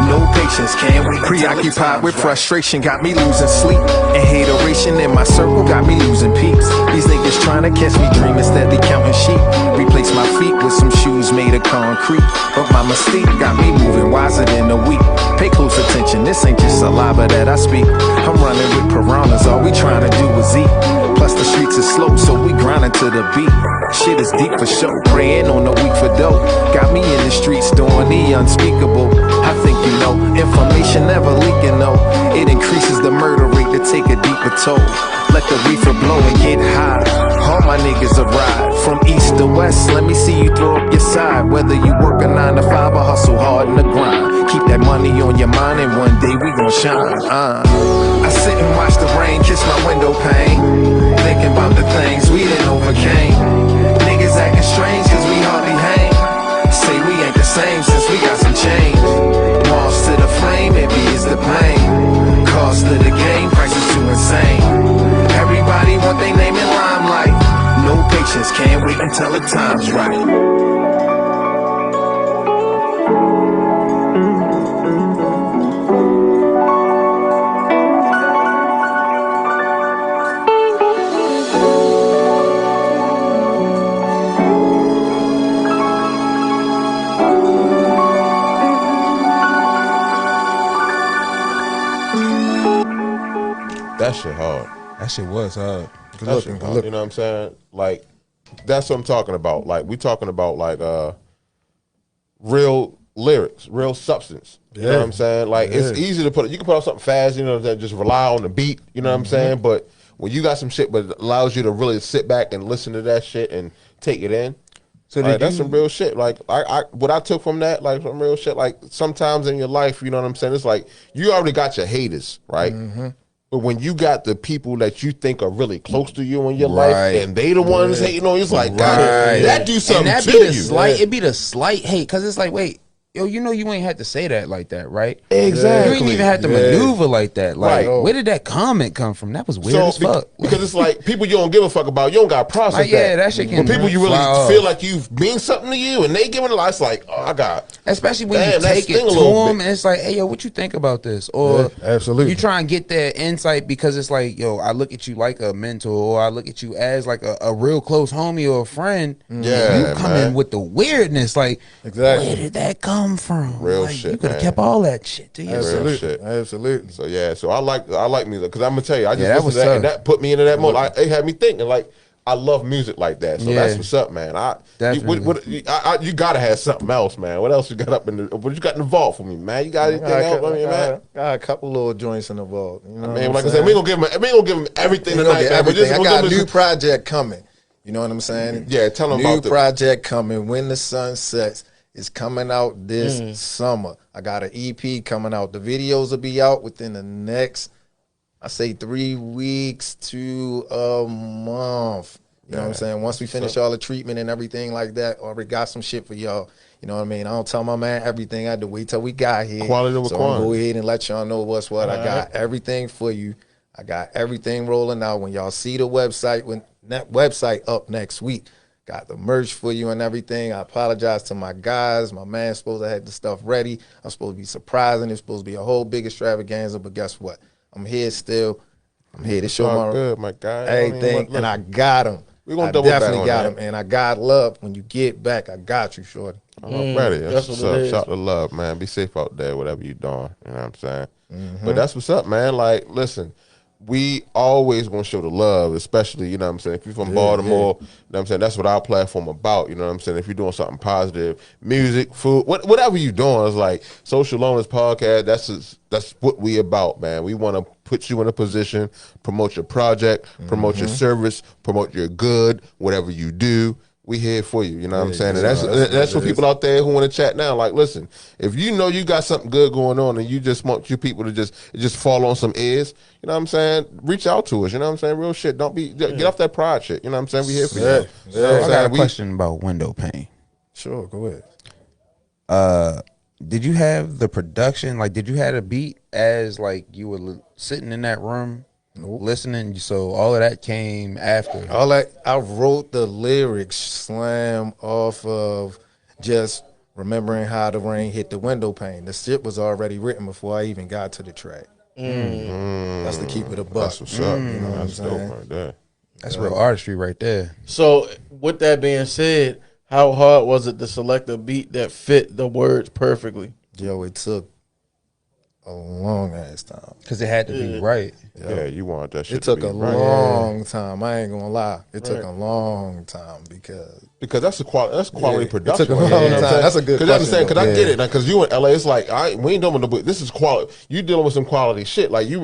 No patience, can't wait. Preoccupied with frustration got me losing sleep, and hateration in my circle got me losing peeps. These niggas trying to catch me dreaming, steadily counting sheep. Replace my feet with some shoes made of concrete, but my mystique got me moving wiser than a week. Pay close attention, this ain't just saliva that I speak. I'm running with piranhas, all we trying to do is eat. Plus the streets are slow, so we grinding to the beat. Shit is deep for show, praying on the week for dope. Got me in the streets doing the unspeakable. I think you know, information never leaking though. It increases the murder rate to take a deeper toll. Let the reefer blow and get high. All my niggas arrive from east to west. Let me see you throw up your side. Whether you work a 9 to 5 or hustle hard in the grind, keep that money on your mind and one day we gon' shine. I sit and watch the rain kiss my window pane, thinking about the things we done overcame. Niggas acting strange cause we hardly hang. Say we ain't the same since we got some change. Moths to the flame, maybe it's the pain. Cost of the game, prices too insane. Everybody want they name in limelight. No patience, can't wait until the time's right. That shit hard. That shit was hard. That shit hard. You know what I'm saying? Like, that's what I'm talking about. Like, we talking about like real lyrics, real substance. You know what I'm saying? Like, it's easy to put. You can put out something fast, you know, that just rely on the beat. You know what I'm saying? But when you got some shit, but allows you to really sit back and listen to that shit and take it in. So like, that's some real shit. Like, I what I took from that, like some real shit. Like, sometimes in your life, you know what I'm saying? It's like you already got your haters, right? But when you got the people that you think are really close to you in your life, and they the ones hating on you, it's like, God, that do something and that to be you. the slight, it be the slight hate, because it's like, wait, yo, you know you ain't had to say that like that, right? Exactly. You ain't even had to maneuver like that. Like, Right. where did that comment come from? That was weird as fuck. Because it's like people you don't give a fuck about, you don't got to process Like, yeah, that shit can But people you really fly off. feel like you mean something to you, and they giving a lot, it's like, oh, I got. Especially when Damn, you that take sting it a to little them bit. and it's like, hey, yo, what you think about this? Or absolutely. you try and get their insight because it's like, yo, I look at you like a mentor, or I look at you as like a real close homie or a friend. Yeah, you come in with the weirdness. Like, Exactly. where did that come from? Real Like, shit, you could have man. kept all that shit to Real yourself. shit. Absolutely. So yeah, so I like music because I'm gonna tell you, I just Yeah, that listened was to that, and tough. that put me into that mode. It had me thinking like I love music like that. So Yeah. that's what's up, man. Definitely. You gotta have something else, man. What else you got up in the? What you got in the vault for me, man? You got anything else? I mean, man. Got a couple little joints in the vault. You know I mean, what like I'm I said, we saying? ain't gonna give him everything We gonna tonight, get man. But everything. I got a new new project coming. You know what I'm saying? Yeah, tell them new about the project coming. When the Sun Sets is coming out this summer. I got an EP coming out. The videos will be out within the next, I say, 3 weeks to a month. You know what I'm saying? Once we finish all the treatment and everything like that, already got some shit for y'all. You know what I mean? I don't tell my man everything. I had to wait till we got here. Quality over so I'm quantity. go ahead and let y'all know what's what. I got everything for you. I got everything rolling out. When y'all see the website, when that website up next week, got the merch for you and everything. I apologize to my guys. My man's supposed to have the stuff ready. I'm supposed to be surprising. It's supposed to be a whole big extravaganza, but guess what? I'm here still. I'm here to show all good, my guy. everything, and I got them. We gonna I double back definitely on got that. them, and I got love. When you get back, I got you, shorty. I'm ready. That's that's what's what up. it is. Shout to love, man. Be safe out there, whatever you doing. You know what I'm saying? But that's what's up, man. Like, listen, we always gonna show the love, especially, you know what I'm saying, if you're from Baltimore, you know what I'm saying, that's what our platform about, you know what I'm saying, if you're doing something positive, music, food, whatever you're doing, it's like Social Loneliness Podcast, that's what we about, man. We want to put you in a position, promote your project, promote your service, promote your good, whatever you do. We here for you, you know what I'm saying? And that's for people out there who want to chat now. Like, listen, if you know you got something good going on and you just want you people to just fall on some ears, you know what I'm saying? Reach out to us, you know what I'm saying? Real shit. Don't be get off that pride shit. You know what I'm saying? We here for you. So I got a question about window pane. Sure, go ahead. Did you have the production? Like, did you have a beat as like you were sitting in that room listening? So all of that came after. All that, I wrote the lyrics slam off of just remembering how the rain hit the window pane. The shit was already written before I even got to the track. That's to keep it a buck. That's what's up. You know what I'm That's dope saying? right there. That's real artistry right there. So, with that being said, how hard was it to select a beat that fit the words perfectly? Yo, it took a long ass time. Because it had to be right. Yeah, you want that shit It took to be a right. long time. I ain't gonna lie. It took a long time because that's quality production. It took a you know long what I'm time. saying? That's a good Because you understand? question, Because I get it. Because you in LA, it's like we ain't doing this is quality. You dealing with some quality shit. Like you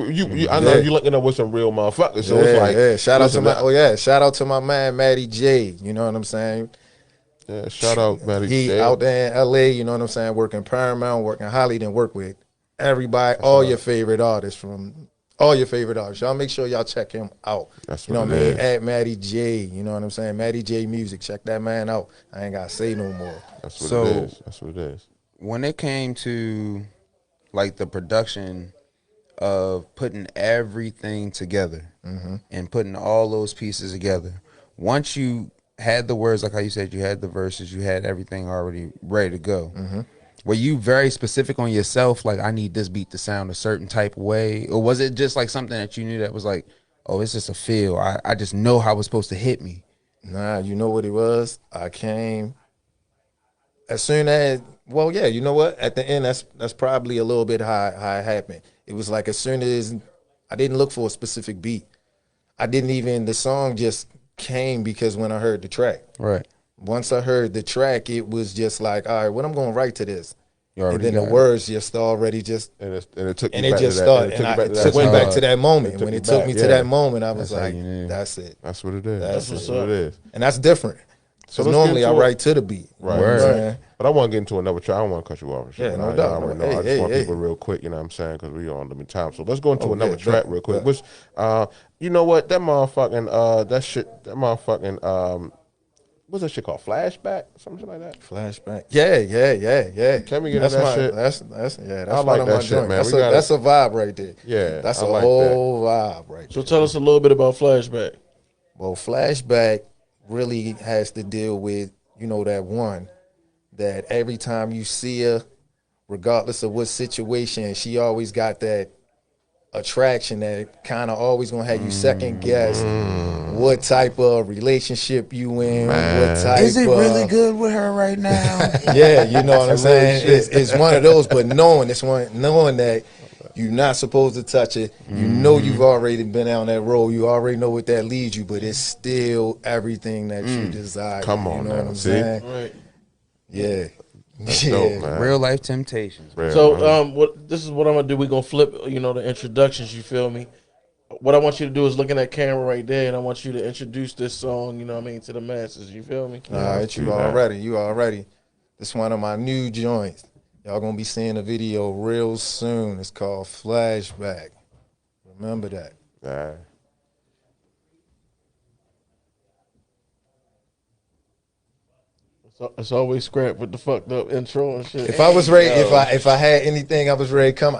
I know you looking up with some real motherfuckers. So it's like shout out to my shout out to my man Matty J. You know what I'm saying? Yeah, shout out Matty He J. out there in LA. You know what I'm saying? Working Paramount, working Holly, then work with everybody, all your favorite artists from. All your favorite artists. Y'all make sure y'all check him out. That's you know what what I it mean? is. At Matty J. You know what I'm saying? Matty J Music. Check that man out. I ain't gotta say no more. That's what So- it is. That's what it is. When it came to like the production of putting everything together and putting all those pieces together, once you had the words, like how you said, you had the verses, you had everything already ready to go. Were you very specific on yourself? Like, I need this beat to sound a certain type of way? Or was it just like something that you knew that was like, oh, it's just a feel. I just know how it's supposed to hit me. Nah, you know what it was? I came as soon as, well, yeah, you know what? At the end, that's probably a little bit how it happened. It was like as soon as I didn't look for a specific beat. The song just came because when I heard the track. Right. Once I heard the track, it was just like, all right, what I'm going to write to this? You And already then the got it. words just already just, And it took you and it back just to that. started. And And it I took you back to that went time. back to that moment. took When you it took back, me yeah. to that moment, I was That's how like, you knew. that's it. That's what it is. That's That's what's what it is. And that's different. So Because let's normally get I into write to the beat. Right. You know what I'm Right. saying? But I want to get into another track. I don't want to cut you off. And shit, Yeah, but no I doubt. already know. I just Hey, want hey, people hey. real quick, you know what I'm saying? Because we on limited time. So let's go into Oh, another yeah, track bet, real quick. bet. Which, you know what? That motherfucking, that motherfucking, what's that shit called? Flashback? Something like that? Flashback. Yeah. Can we get that's into that my, shit? That's I like one of that my shit, joints. man. That's, We gotta- that's a vibe right there. Yeah, That's I a like whole vibe right So there. tell us a little bit about Flashback. Well, Flashback really has to deal with, that one that every time you see her, regardless of what situation, she always got that attraction that kind of always gonna have you second guess what type of relationship you in, what type Is it of, really good with her right now? Yeah, you know what I'm saying? It's one of those, but knowing that You're not supposed to touch it. You know you've already been down that road. You already know what that leads you, but it's still everything that you desire. Come on, you know now, what I'm see? saying? Right. Yeah. That's dope, man. Real life temptations. Real, So man. this is what I'm gonna do. We're gonna flip, the introductions, you feel me? What I want you to do is look in that camera right there, and I want you to introduce this song, to the masses, you feel me? All right, you already. This one of my new joints. Y'all gonna be seeing a video real soon. It's called Flashback. Remember that. All right. It's always scrap with the fucked up intro and shit. If I was ready, if I had anything, I was ready to come.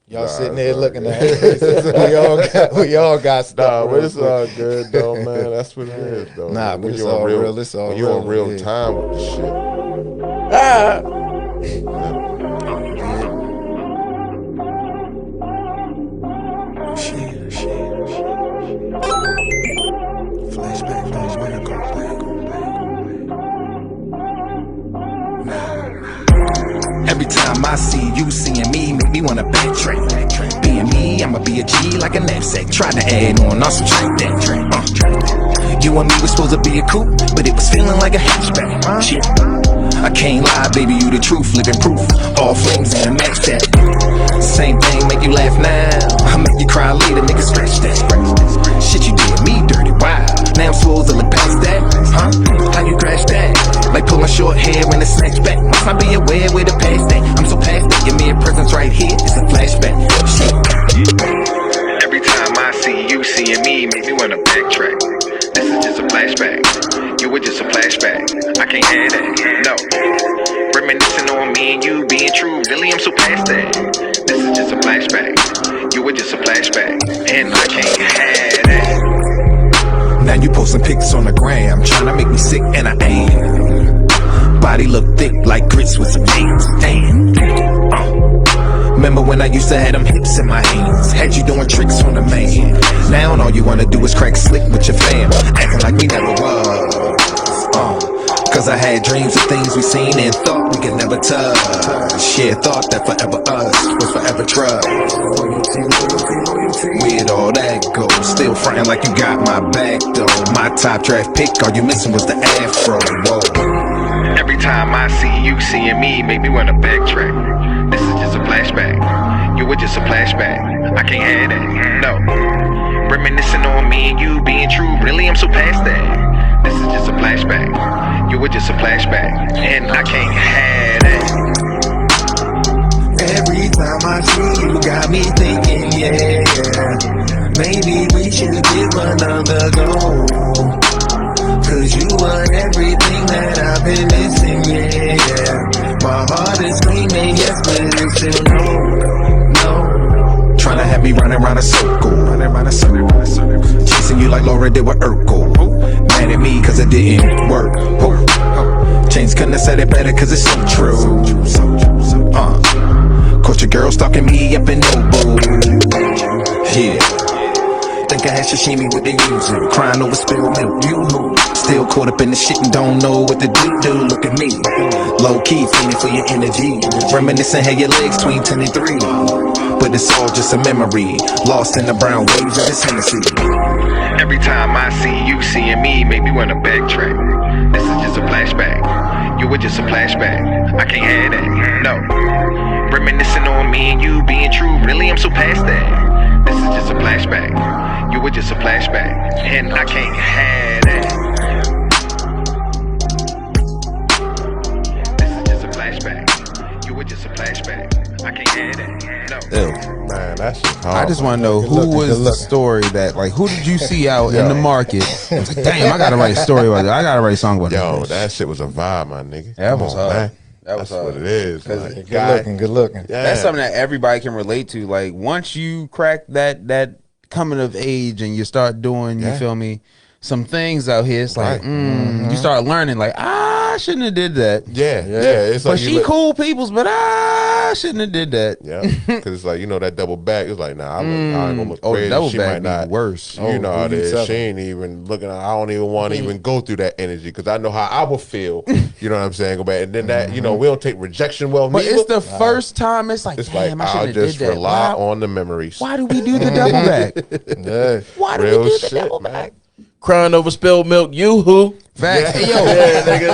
Y'all sitting there looking at it. we all got stuff. Nah, but it's all good though, man. That's what it is though. Nah, but When it's you on all real. It's all when you real. on real Yeah. time with the shit. Every time I see you seeing me, make me wanna backtrack. Being me, I'ma be a G like a knapsack. Try to add on, also track that. You and me was supposed to be a coupe, but it was feeling like a hatchback. Shit. I can't lie, baby, you the truth, living proof. All flames and a match that. Same thing make you laugh now, I make you cry later, nigga, scratch that. Shit, you did me dirty, wow. Now I'm supposed to look past that, huh? How you crash that? Like pulling short hair when it's snatched back. Must not be aware where the past that. I'm so past that, your mere presence right here, it's a flashback. Shit. Every time I see you seeing me, make me wanna backtrack. This is just a flashback. You were just a flashback. I can't have that, no. Reminiscing on me and you being true, really I'm so past that. This is just a flashback. You were just a flashback, and I can't have that. Now you posting pics on the gram, trying to make me sick, and I am. Body look thick like grits with some yams. Damn. Remember when I used to have them hips in my hands? Had you doing tricks on the man. Now all you wanna do is crack slick with your fam, acting like we never was. Cause I had dreams of things we seen and thought we could never touch. Shit, thought that forever us was forever trust. With all that goes, still frontin' like you got my back though. My top draft pick, all you missing was the afro. Whoa. Every time I see you seeing me, make me wanna backtrack. This is just a flashback. You were just a flashback. I can't have that, no. Reminiscing on me and you being true, really I'm so past that. This is just a flashback. You were just a flashback, and I can't have that. Every time I see you, got me thinking, yeah, maybe we should give another go. Cause you are everything that I've been missing, yeah. My heart is screaming, yes, but it's still no. Tryna have me running around a circle. Chasing you like Laura did with Urkel. Mad at me cause it didn't work. Chains couldn't have said it better cause it's so true. Caught your girl stalking me up in Nobu. Yeah. Think I had sashimi with the yuzu. Crying over spilled milk, you who? Still caught up in the shit and don't know what to do. Look at me, low key, feeling for your energy. Reminiscing how your legs between 10 and 3. But it's all just a memory, lost in the brown waves of this Hennessy. Every time I see you seeing me, make me wanna backtrack. This is just a flashback. You were just a flashback. I can't have that, no. Reminiscing on me and you being true, really I'm so past that. This is just a flashback. You were just a flashback, and I can't have that. This is just a flashback. You were just a flashback. I can't have that. No. Ew. Man, that shit hard. I just want to know who was the story that, like, who did you see out in the market? Damn, I gotta write a story about it. I gotta write a song about it. Yo, that shit was a vibe, my nigga. That Come was on, hard. man. That was That's hard. what it is. Like, Good looking. yeah. That's something that everybody can relate to. Like once you crack that coming of age and you start doing, you feel me, some things out here. It's like you start learning like I shouldn't have did that. Yeah. It's But like she cool peoples, but I shouldn't have did that. Yeah, because it's like that double back. It's like I ain't gonna look crazy. Double She back might not. be worse. You know how it is. tell She ain't even looking. I don't even want to even go through that energy because I know how I would feel. You know what I'm saying? Go back and then that. We don't take rejection well. But neither. it's the first time. It's like, It's damn, like I I'll shouldn't have just did that. rely on the memories. Why do we do the double back? Why do Real we do the shit, double man. back? Crying over spilled milk. You-hoo. Facts. Hey, yo,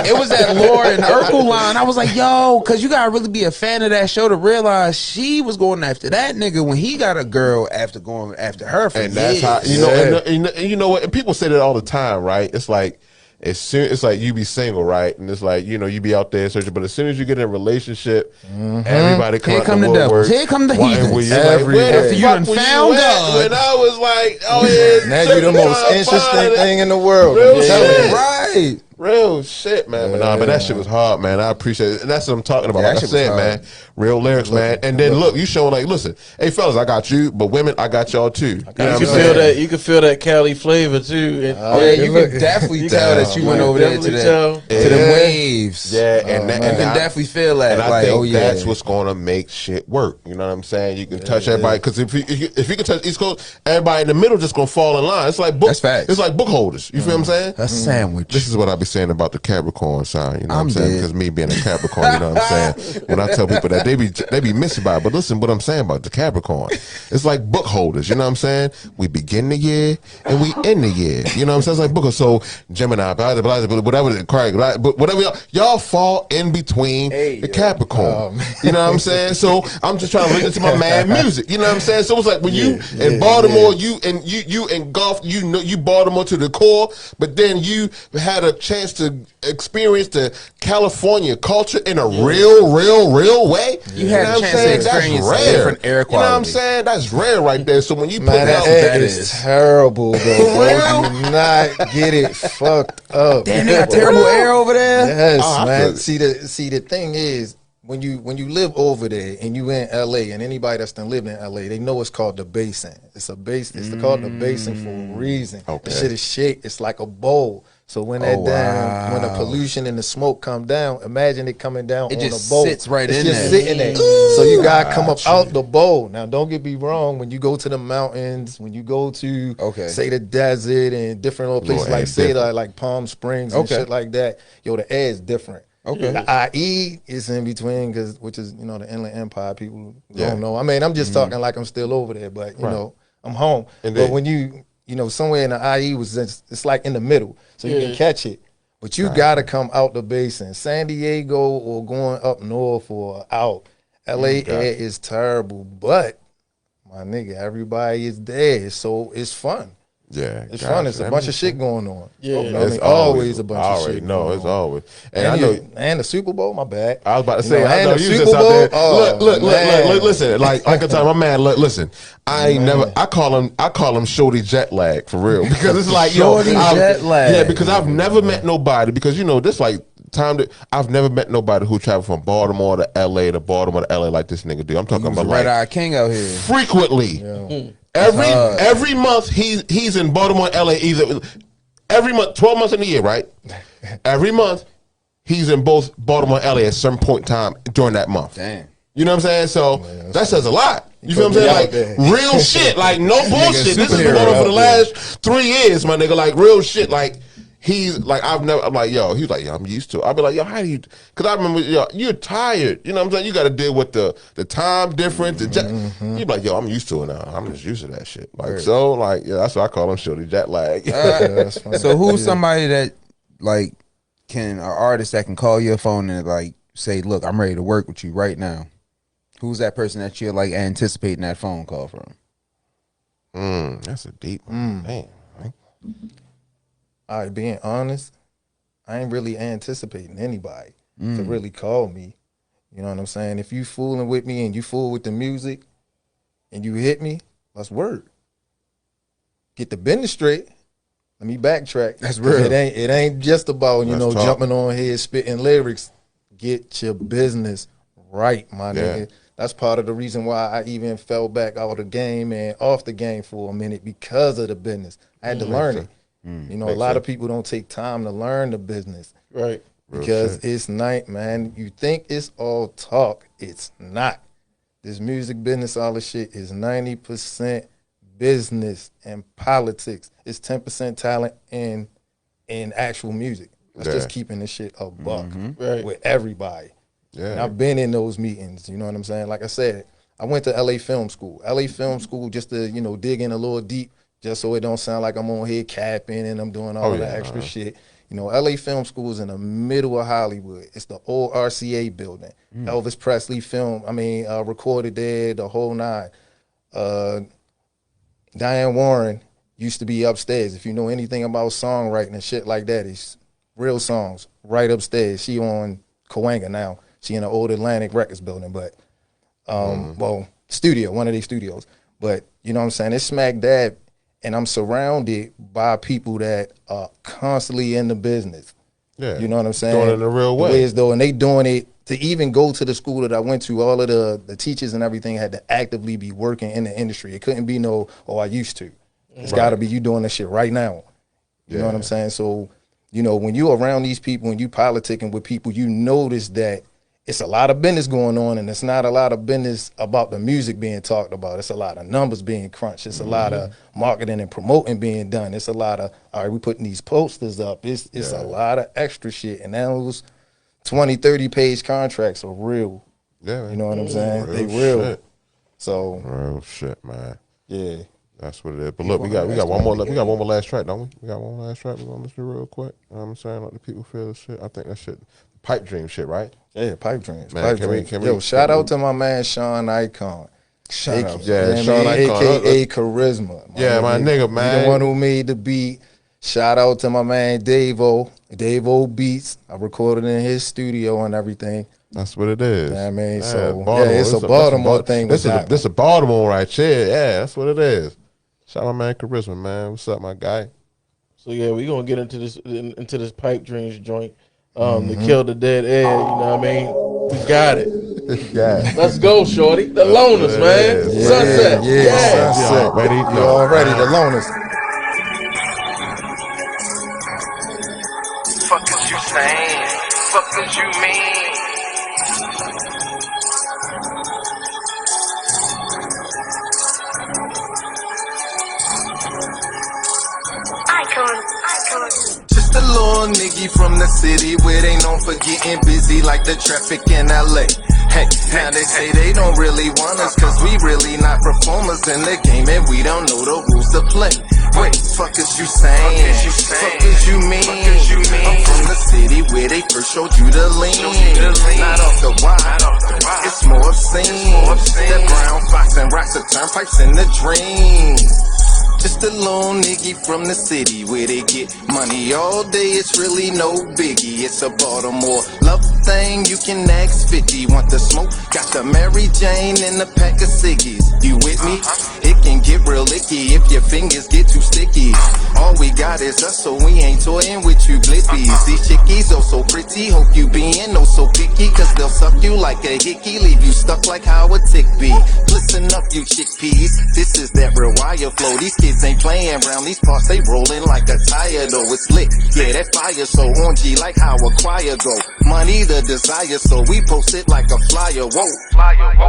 it was that Laura and Urkel line. I was like, yo, because you got to really be a fan of that show to realize she was going after that nigga when he got a girl after going after her for And years. that's how and you know what? And people say that all the time, right? It's like it's like you be single, right? And it's like you be out there searching, but as soon as you get in a relationship, everybody Here come the devils. Here come the heathens. After you done found God. When I was like, oh yeah, Now you the most interesting thing in the world. Real Tell me. shit. Right. Real shit, man. But that shit was hard, man. I appreciate it. And that's what I'm talking about. Yeah, Like I that shit said, was man, hard. real lyrics, man. And then look, you showing like, listen, hey fellas, I got you, but women, I got y'all too. You know what I'm You can saying? feel that. You can feel that Cali flavor too. And, Oh, yeah, you can definitely tell that you went over there to definitely the waves. Yeah, and You can definitely feel that. And I like, think oh, yeah. that's what's going to make shit work. You know what I'm saying? You can touch everybody because if you can touch East Coast, everybody in the middle just gonna fall in line. It's like book. That's facts. It's like book holders. You feel what I'm saying? A sandwich. This is what I be saying about the Capricorn sign. You know what I'm I'm saying? dead. Because me being a Capricorn, you know what I'm saying? When I tell people that they be missing by it. But listen, what I'm saying about the Capricorn, it's like book holders. You know what I'm saying? We begin the year and we end the year. You know what I'm saying? It's like book. So Gemini, blah, blah, blah, whatever, but whatever y'all fall in between the Capricorn. You know what I'm saying? So I'm just trying to listen to my mad music. You know what I'm saying? So it's like when you in Baltimore, you engulfed, you Baltimore to the core, but then you had a chance to experience the California culture in a real way. You had a chance to experience That's rare. different air quality. You know what I'm saying? That's rare right there. So when you put Man, out that is terrible, though. Bro. Do not get it fucked up. Damn, they got terrible air over there. Yes, Oh, I man. feel it. See, the thing is, when you live over there and you in LA, and anybody that's done lived in LA, they know it's called the basin. It's a basin. It's called the basin for a reason. Okay. The shit is shaped. It's like a bowl. So when that when the pollution and the smoke come down, imagine it coming down It on just a bowl. sits right it's in just there. sitting there. So you gotta come up out the bowl. Now don't get me wrong. When you go to the mountains, when you go to say the desert and different little places like say like Palm Springs and shit like that, yo, the air is different. Okay. The IE is in between which is the Inland Empire. People don't know. I mean, I'm just talking like I'm still over there, but you know, I'm home. And but then- when you somewhere in the IE was it's like in the middle, so you can catch it. But you gotta come out the basin, San Diego or going up north or out. LA air is terrible, but my nigga, everybody is there, so it's fun. Yeah, It's fun. It's a bunch of shit going on. Yeah. You know what I mean? Always a bunch of shit. No, going it's on. always. And And, I know. and the Super Bowl, my bad. I was about to You say, know, I and know the you Super just out there. Bowl, oh, Look, man. listen. Like I tell my man, look, listen. I ain't never. I call him shorty jet lag for real because it's like Shorty jet lag. Yeah, because I've never met nobody because this like time that I've never met nobody who traveled from Baltimore to LA to Baltimore to LA like this nigga do. I'm talking about Red like Eye King out here. frequently. Every month he's in Baltimore, LA. Either every month, 12 months in the year, right? Every month he's in both Baltimore, and LA at some point in time during that month. Damn. You know what I'm saying? So that says a lot. You feel what I'm saying? Like real shit, like no bullshit. This has been going on for the last 3 years, my nigga. Like real shit. Like he's like I'm like yo. He's like yo. I'm used to it. I'll be like yo. How do you? Because I remember yo. You're tired. You know what I'm saying? You got to deal with the time difference. You be like yo. I'm used to it now. I'm just used to that shit. Like so. Like yeah. That's what I call him. Shorty jet lag. That's funny. So who's somebody that like an artist that can call your phone and like say, look, I'm ready to work with you right now? Who's that person that you're like anticipating that phone call from? That's a deep one. Damn. All right, being honest, I ain't really anticipating anybody to really call me. You know what I'm saying? If you fooling with me and you fool with the music and you hit me, let's work. Get the business straight. Let me backtrack. That's real. It ain't just about, Let's talk. jumping on here, spitting lyrics. Get your business right, my nigga. That's part of the reason why I even fell back out of the game and off the game for a minute because of the business. I had to learn it. You know, a lot of people don't take time to learn the business. Right. Because it's night, man. You think it's all talk. It's not. This music business, all this shit is 90% business and politics. It's 10% talent and actual music. That's just keeping this shit a buck with everybody. Yeah. And I've been in those meetings, you know what I'm saying? Like I said, I went to LA Film School. LA Film School just to, you know, dig in a little deep, just so it don't sound like I'm on here capping and I'm doing all that extra shit. You know, LA Film School is in the middle of Hollywood. It's the old RCA building. Elvis Presley recorded there, the whole nine. Diane Warren used to be upstairs. If you know anything about songwriting and shit like that, it's real songs right upstairs. She on Cahuenga now. She in the old Atlantic Records building, but studio, one of these studios. But you know what I'm saying? It's smack dab, and I'm surrounded by people that are constantly in the business. Yeah, you know what I'm saying? Doing it in a real way. And they doing it to even go to the school that I went to. All of the teachers and everything had to actively be working in the industry. It couldn't be I used to. It's got to be you doing this shit right now. You know what I'm saying? So, you know, when you're around these people and you politicking with people, you notice that it's a lot of business going on, and it's not a lot of business about the music being talked about. It's a lot of numbers being crunched. It's a lot of marketing and promoting being done. It's a lot of, all right, we're putting these posters up. It's a lot of extra shit. And those 20, 30-page contracts are real. Yeah, man. You know what I'm saying? They real. Shit. So real shit, man. Yeah. That's what it is. But look, we got one more. We got one more last track, don't we? We got one more last track. We're gonna listen to real quick. You know what I'm saying? Let the people feel the shit. I think that shit, pipe dream shit, right? Yeah, pipe dreams. Man, shout out to my man Sean Icon. Sean Icon, AKA Charisma. My nigga, man. He the one who made the beat. Shout out to my man Davo Beats. I recorded in his studio and everything. That's what it is. Yeah, I mean, it's a Baltimore thing. This is a Baltimore right here. Yeah, that's what it is. Shout out my man Charisma, man. What's up, my guy? So yeah, we gonna get into this pipe dreams joint. To kill the dead air, you know what I mean? We got it. Let's go, shorty. The loners, man. Sunset. Sunset. You already the loners. Fuck is you saying? Fuck is you mean? Just a little nigga from the city where they known for getting busy like the traffic in LA. Hey, now they say they don't really want us cause we really not performers in the game and we don't know the rules to play. Wait, fuck is you saying? Fuck is you mean? I'm from the city where they first showed you the lean. Not off the wide, it's more obscene. That brown fox and rocks the turnpipes in the dream. Just a little nigga from the city where they get money all day. It's really no biggie. It's a Baltimore love thing. You can ask 50. Want the smoke? Got the Mary Jane and a pack of ciggies. You with me? It can get real icky if your fingers get too sticky. All we got is us, so we ain't toying with you glippies. These chickies oh so pretty. Hope you being oh so picky, cause they'll suck you like a hickey, leave you stuck like how a tick be. Listen up, you chickpeas. This is that real wire flow. These kids ain't playing around these parts, they rolling like a tire though. It's lit, yeah, that fire so orangey like how a choir go. Money the desire, so we post it like a flyer. Whoa,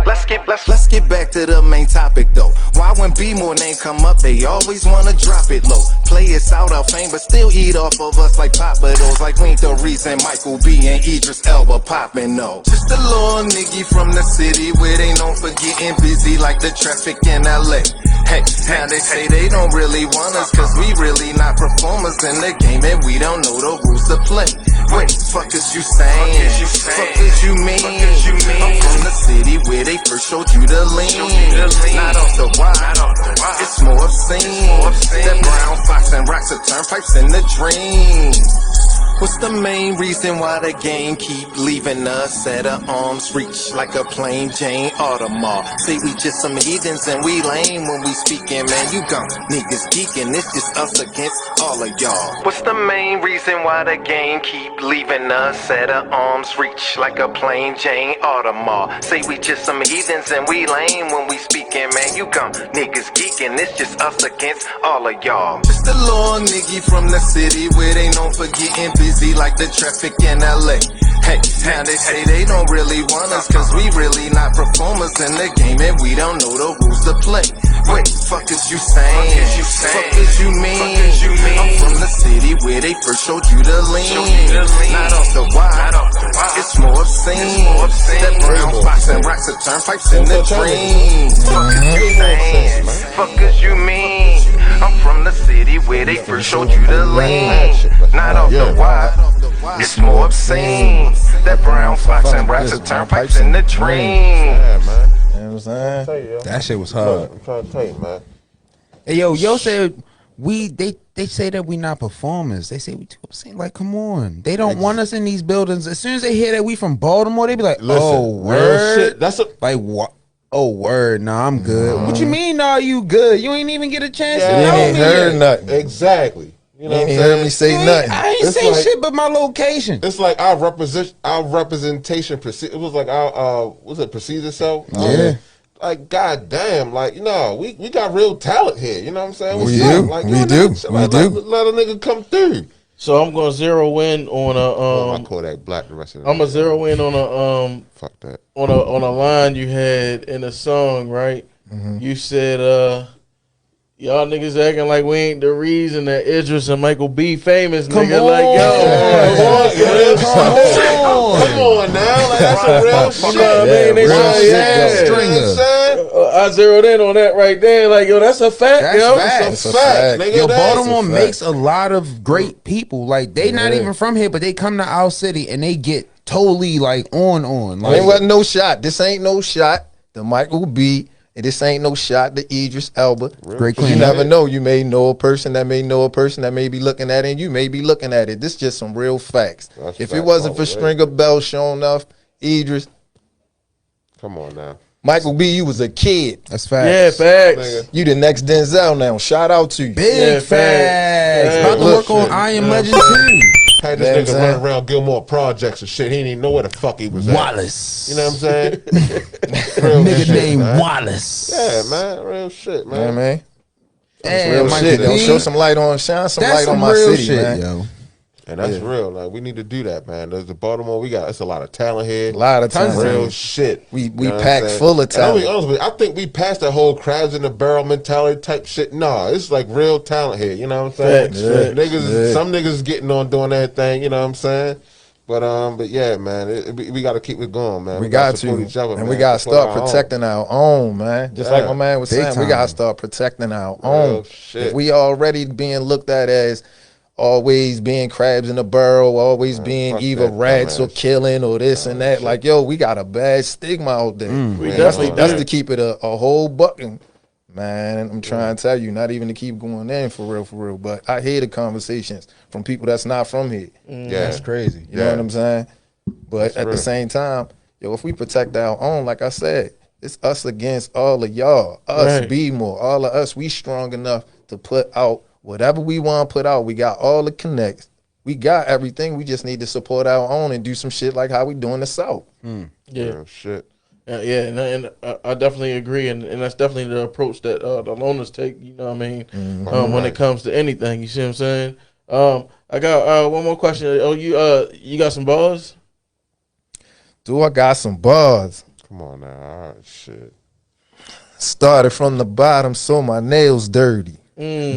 let's get back to the main topic though. Why when B-more name come up, they always wanna drop it low. Play us out our fame, but still eat off of us like Papados. Like we ain't the reason Michael B and Idris Elba poppin', no. Just a little nigga from the city where they known for getting busy like the traffic in LA. Hey, now they say they don't really want us cause we really not performers in the game and we don't know the rules to play. Wait, fuck is you saying? Fuck is you mean? I'm from the city where they first showed you the lean. Not off the wide, it's more obscene. That brown fox and rocks the turnpipes in the dream. What's the main reason why the game keep leaving us at our arm's reach like a plain Jane Audemars? Say we just some heathens and we lame when we speaking, man. You gone niggas geeking, it's just us against all of y'all. What's the main reason why the game keep leaving us at our arm's reach like a plain Jane Audemars? Say we just some heathens and we lame when we speaking, man. You gone niggas geeking, it's just us against all of y'all. It's the long nigga from the city where they known for getting busy like the traffic in LA. Hey, now they say they don't really want us cause we really not performers in the game and we don't know the rules to play. Wait, fuck is you saying? Fuck is you mean? I'm from the city where they first showed you the lean. Not off the wide, it's more obscene. That brown fox and rocks the turnpipes in the dream. Fuck is you saying? Fuck is you mean? I'm from the city where they first showed you the lean. Not off the wide, it's more obscene. That brown fox and rocks the turnpipes in the dream. You know what I'm saying? That shit was hard. I'm trying to tell you, man. Hey, yo said they say that we not performers. They say we too obscene. Like, come on. They don't want us in these buildings. As soon as they hear that we from Baltimore, they be like, Listen, oh, real word. shit. That's a Like, what? Oh, word. Nah, I'm good. What you mean, nah, you good? You ain't even get a chance to You know ain't me heard yet. nothing. exactly. You know You what I'm ain't heard me saying? say nothing. I ain't It's say like- shit but my location. It's like our representation. It was like our was it perceives itself? Yeah. Like goddamn, like we got real talent here. You know what I'm saying? We What's do. up? Like, We yo, do. nigga, We like, do. Let a nigga come through. So I'm gonna zero in on I a call that black the rest of the I'm gonna zero in on a fuck that. on a line you had in a song, right? You said y'all niggas acting like we ain't the reason that Idris and Michael B famous, Come nigga. on. Like, yo, Come on now, like that's a real shit. You know what I mean? They real say, shit, yeah. though. You know what I'm saying? I zeroed in on that right there. Like, yo, that's a fact, That's yo. fact. It's a That's a fact, fact. nigga. Yo, That's Baltimore a fact. makes a lot of great people. Like, they not even from here, but they come to our city and they get totally like on. There Like, wasn't no shot. This ain't no shot to Michael B. And this ain't no shot to Idris Elba. Great 'Cause you clean. never know. You may know a person that may know a person that may be looking at it, and you may be looking at it. This just some real facts. That's If it facts wasn't all for the way. Stringer Bell showing up, Idris, Come on now. Michael B, you was a kid. that's facts. Yeah, facts. Nigga. You the next Denzel now. Shout out to you. Big Yeah, facts. facts. About to Look, work on shit. I Am Legend too. Had You know what this I'm nigga saying? running around Gilmore Projects and shit. He didn't even know where the fuck he was at. Wallace. You know what I'm saying? Real Nigga shit, named man. Wallace. Yeah, man. Real shit, man. Yeah, man. That's Yeah, real Michael shit. Yo, B. show some light on, shine some That's light on some my real city, shit, man. yo. And that's real. Like we need to do that, man. There's the Baltimore. It's a lot of talent here. A lot of Tons time. of Real shit. We You know what I'm packed saying? full of And I'll be talent. honest with you, I think we passed that whole crabs in the barrel mentality type shit. Nah, it's like real talent here. You know what I'm saying? Facts, facts. Niggas, some niggas getting on doing that thing. You know what I'm saying? But yeah, man, we got to keep it going, man. We got to, support each other, and man. we got to Support start our own. protecting our own, man. Just like Yeah. my man was Big saying, we time. got to start protecting our Real own. shit. If we already being looked at as always being crabs in the barrel, always being fuck either that rats or dumbass. killing or this and that, like, yo, we got a bad stigma out there. We Man, definitely That's do. to keep it a whole bucking. Man, I'm trying to tell you, not even to keep going in for real. But I hear the conversations from people that's not from here. Yeah, That's crazy. You know what I'm saying? But at real. the same time, yo, if we protect our own, like I said, it's us against all of y'all. Us, Right. be more. All of us, we strong enough to put out whatever we want to put out. We got all the connects. We got everything. We just need to support our own and do some shit like how we do in the South. Yeah. Real shit. Yeah, and I definitely agree, and that's definitely the approach that the loners take. You know what I mean? When it comes to anything, you see what I'm saying? I got one more question. Oh, you got some bars? Do I got some bars? Come on now. All right, shit. Started from the bottom, so my nails dirty.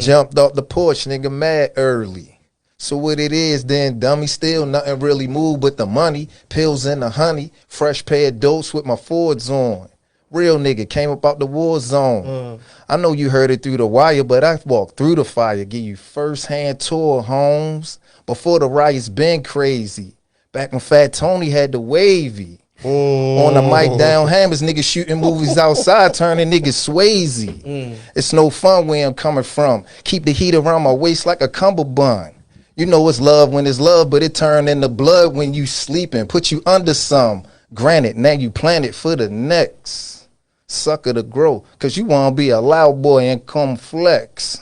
Jumped off the porch, nigga, mad early. So what it is then, dummy, still nothing really moved but the money. Pills and the honey, fresh pair of dose with my Fords on. Real nigga, came up out the war zone. I know you heard it through the wire, but I walked through the fire. Give you first-hand tour, Holmes. Before the riots been crazy. Back when Fat Tony had the wavy. On the mic down hammers, niggas shooting movies outside, turning niggas Swayze. It's no fun where I'm coming from. Keep the heat around my waist like a cummerbund. You know it's love when it's love, but it turned into blood when you sleeping. Put you under some. Granted, now you plan it for the next sucker to grow. Cause you wanna be a loud boy and come flex.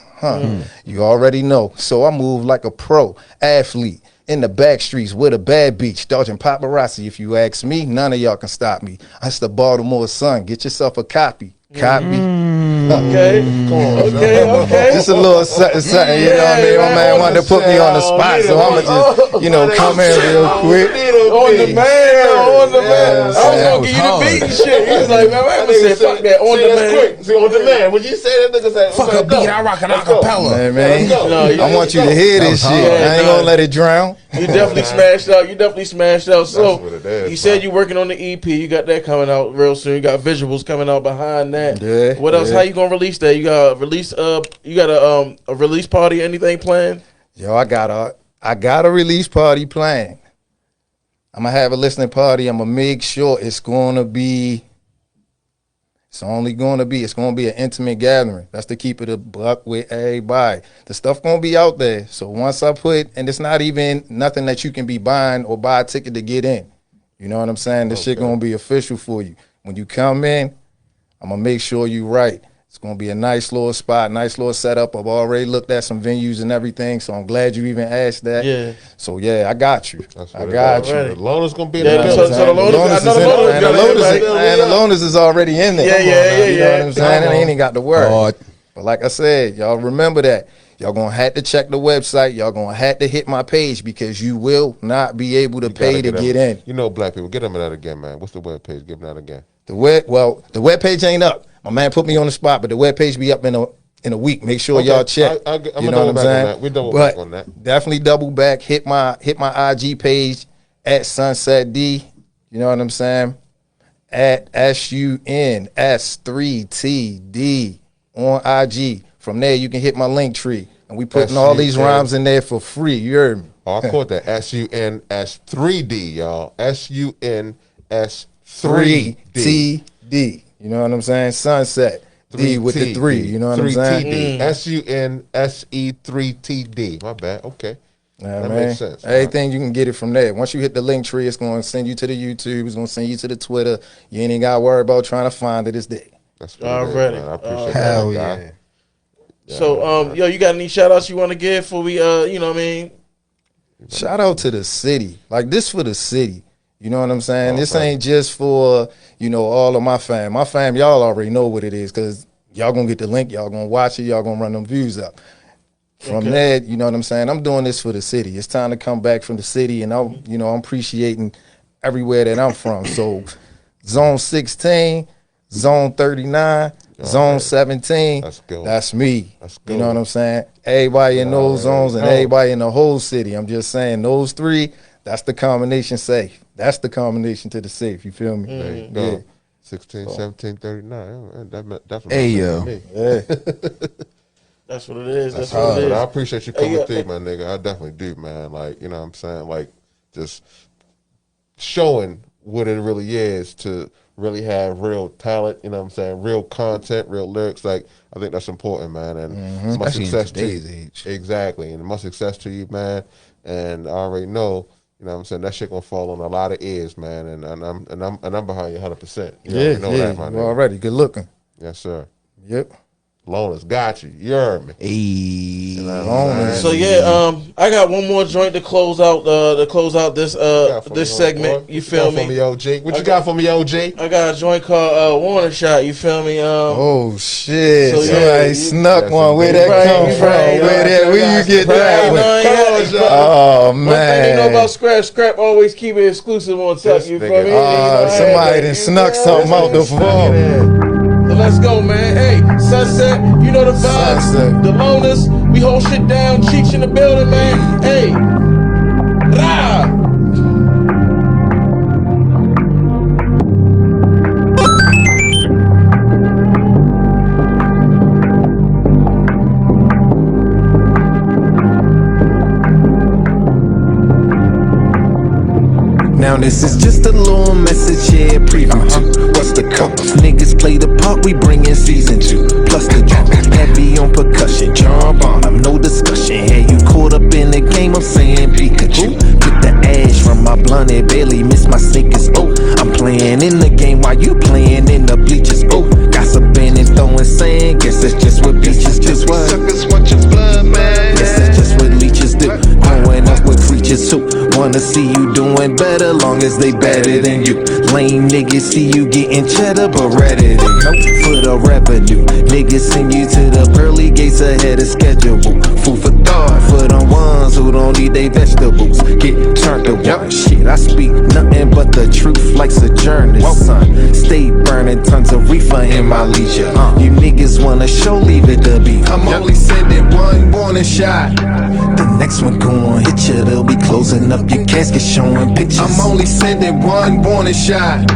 You already know. So I move like a pro athlete in the back streets with a bad beach, dodging paparazzi. If you ask me, none of y'all can stop me. That's the Baltimore Sun. Get yourself a copy. Okay. Okay. Just a little something, you know what I mean? My man wanted to put me on the spot, so I'ma just, come in real quick. On the man. I was gonna give you the beat and shit. He was like, man, wait a minute, fuck that. On the man. See, on the man. When you say that, nigga say, Fuck a beat, I rock an acapella. Man, I want you to hear this shit. I ain't gonna let it drown. You definitely smashed out. So what it is, you said you're working on the EP. You got that coming out real soon. You got visuals coming out behind that. Yeah, what else? How you gonna release that? You got a release. You got a release party? Anything planned? Yo, I got a release party planned. I'm gonna have a listening party. I'm gonna make sure it's gonna be an intimate gathering. That's to keep it a buck with everybody. The stuff gonna be out there. So once I put, and it's not even nothing that you can be buying or buy a ticket to get in. You know what I'm saying? This shit gonna be official for you. When you come in, I'm gonna make sure you right. It's gonna be a nice little spot, nice little setup. I've already looked at some venues and everything, so I'm glad you even asked that. Yeah. So yeah, I got you. I got you. The Loner's gonna be in the Yeah, building. so the Loner's is in the Loner's is already in there. Yeah. You know what I'm saying? And they ain't got to worry. But like I said, y'all remember that. Y'all gonna have to check the website. Y'all gonna have to hit my page because you will not be able to pay to get in. You know, black people, get them that again, man. What's the web page? Give them that again. The web page ain't up. My man put me on the spot, but the web page be up in a week. Make sure y'all check. I'm you know what I'm saying? We double back on that. Definitely double back. Hit my IG page at SUNS3T. You know what I'm saying? At SUNS3TD on IG. From there, you can hit my link tree, and we putting all these rhymes in there for free. You heard me? Oh, I caught that. SUNS3D, y'all. SUNS3TD. You know what I'm saying? Sunset. D with the 3. You know what I'm saying? SUNSE3TD. My bad. Okay. That makes sense. Everything you can get it from there. Once you hit the link tree, it's going to send you to the YouTube. It's going to send you to the Twitter. You ain't got to worry about trying to find it. It's there. That's already. I appreciate that. Hell yeah. So, you got any shout outs you want to give before we, you know what I mean? Shout out to the city. Like, this for the city. You know what I'm saying? This ain't just for, all of my fam. My fam, y'all already know what it is because y'all going to get the link. Y'all going to watch it. Y'all going to run them views up. From there, you know what I'm saying? I'm doing this for the city. It's time to come back from the city, and I'm appreciating everywhere that I'm from. So, Zone 16, Zone 39, Zone 17, that's me. You know what I'm saying? Everybody in those zones and everybody in the whole city. I'm just saying those 3, that's the combination safe. That's the combination to the safe. You feel me? There you go. 16, 17, 39. That's what hey, yo. Yeah. That's what it is. That's what it is. I appreciate you coming through, my nigga. I definitely do, man. Like, you know what I'm saying? Like, just showing what it really is to really have real talent, you know what I'm saying? Real content, real lyrics. Like, I think that's important, man. And much success to you. Exactly. And much success to you, man. And I already know, you know what I'm saying, that shit gonna fall on a lot of ears, man. And I'm behind you 100%. You know that, my nigga. Already good looking. Yes, sir. Yep. Loner's got you. You heard me. Hey. So I got one more joint to close out this segment. You feel me? What you got for me, OG? I got a joint called Warning Shot. You feel me? Oh shit! So, somebody snuck one. Where that come from? Where you get that one? Oh man! One thing you know about Scrap always keep it exclusive on top. You feel me? Somebody done snuck something out the phone. So let's go, man. Hey, Sunset, you know the vibes. Sunset. The Loners, we hold shit down. Cheeks in the building, man. Hey, rah! Now this is just a little message here, preview to what's the cover. Niggas play the part, we bring in season 2. Plus the drama, heavy on percussion, jump on them, no discussion. Hey, you caught up in the game, I'm saying Pikachu. Get the ash from my blunt, it barely miss my sinkers. Oh, I'm playing in the game while you playing in the bleachers. Oh, gossiping and throwing sand, guess that's just what beaches do. What? Suckers want your blood, man. Guess that's just what leeches do. Growing up with creatures who wanna see you doing better, long as they better than you. Lame niggas see you getting cheddar, but redder than nope for the revenue. Niggas send you to the pearly gates ahead of schedule. Food for thought for the ones who don't eat they vegetables. Get turned to one. Shit, I speak nothing but the truth like Sojourner, son. Stay burning tons of reefer in my leisure. You niggas wanna show, leave it to be. I'm only sending one warning shot. The next one gon' hit you, they'll be closing up your casket, showing pictures. I'm only sending one warning shot.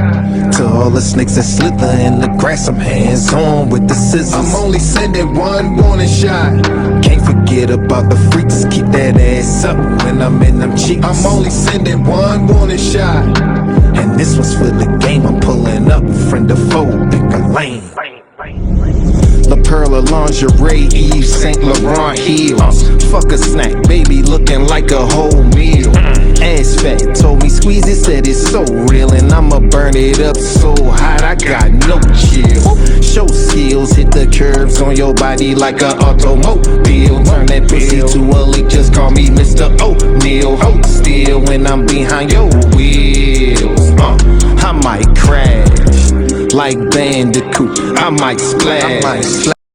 To all the snakes that slither in the grass, I'm hands on with the scissors. I'm only sending one warning shot. Can't forget about the freaks, keep that ass up when I'm in them cheeks. I'm only sending one warning shot. And this one's for the game, I'm pulling up, friend or foe, pick a lane. La Perla lingerie, Yves Saint Laurent heels. Fuck a snack, baby looking like a whole meal. Ass fat, told me squeeze it, said it's so real. And I'ma burn it up so hot, I got no chill. Show skills, hit the curves on your body like a automobile. Turn that pussy to a leak, just call me Mr. O'Neal. Hold still when I'm behind your wheels. I might crash like Bandicoot, I might splash.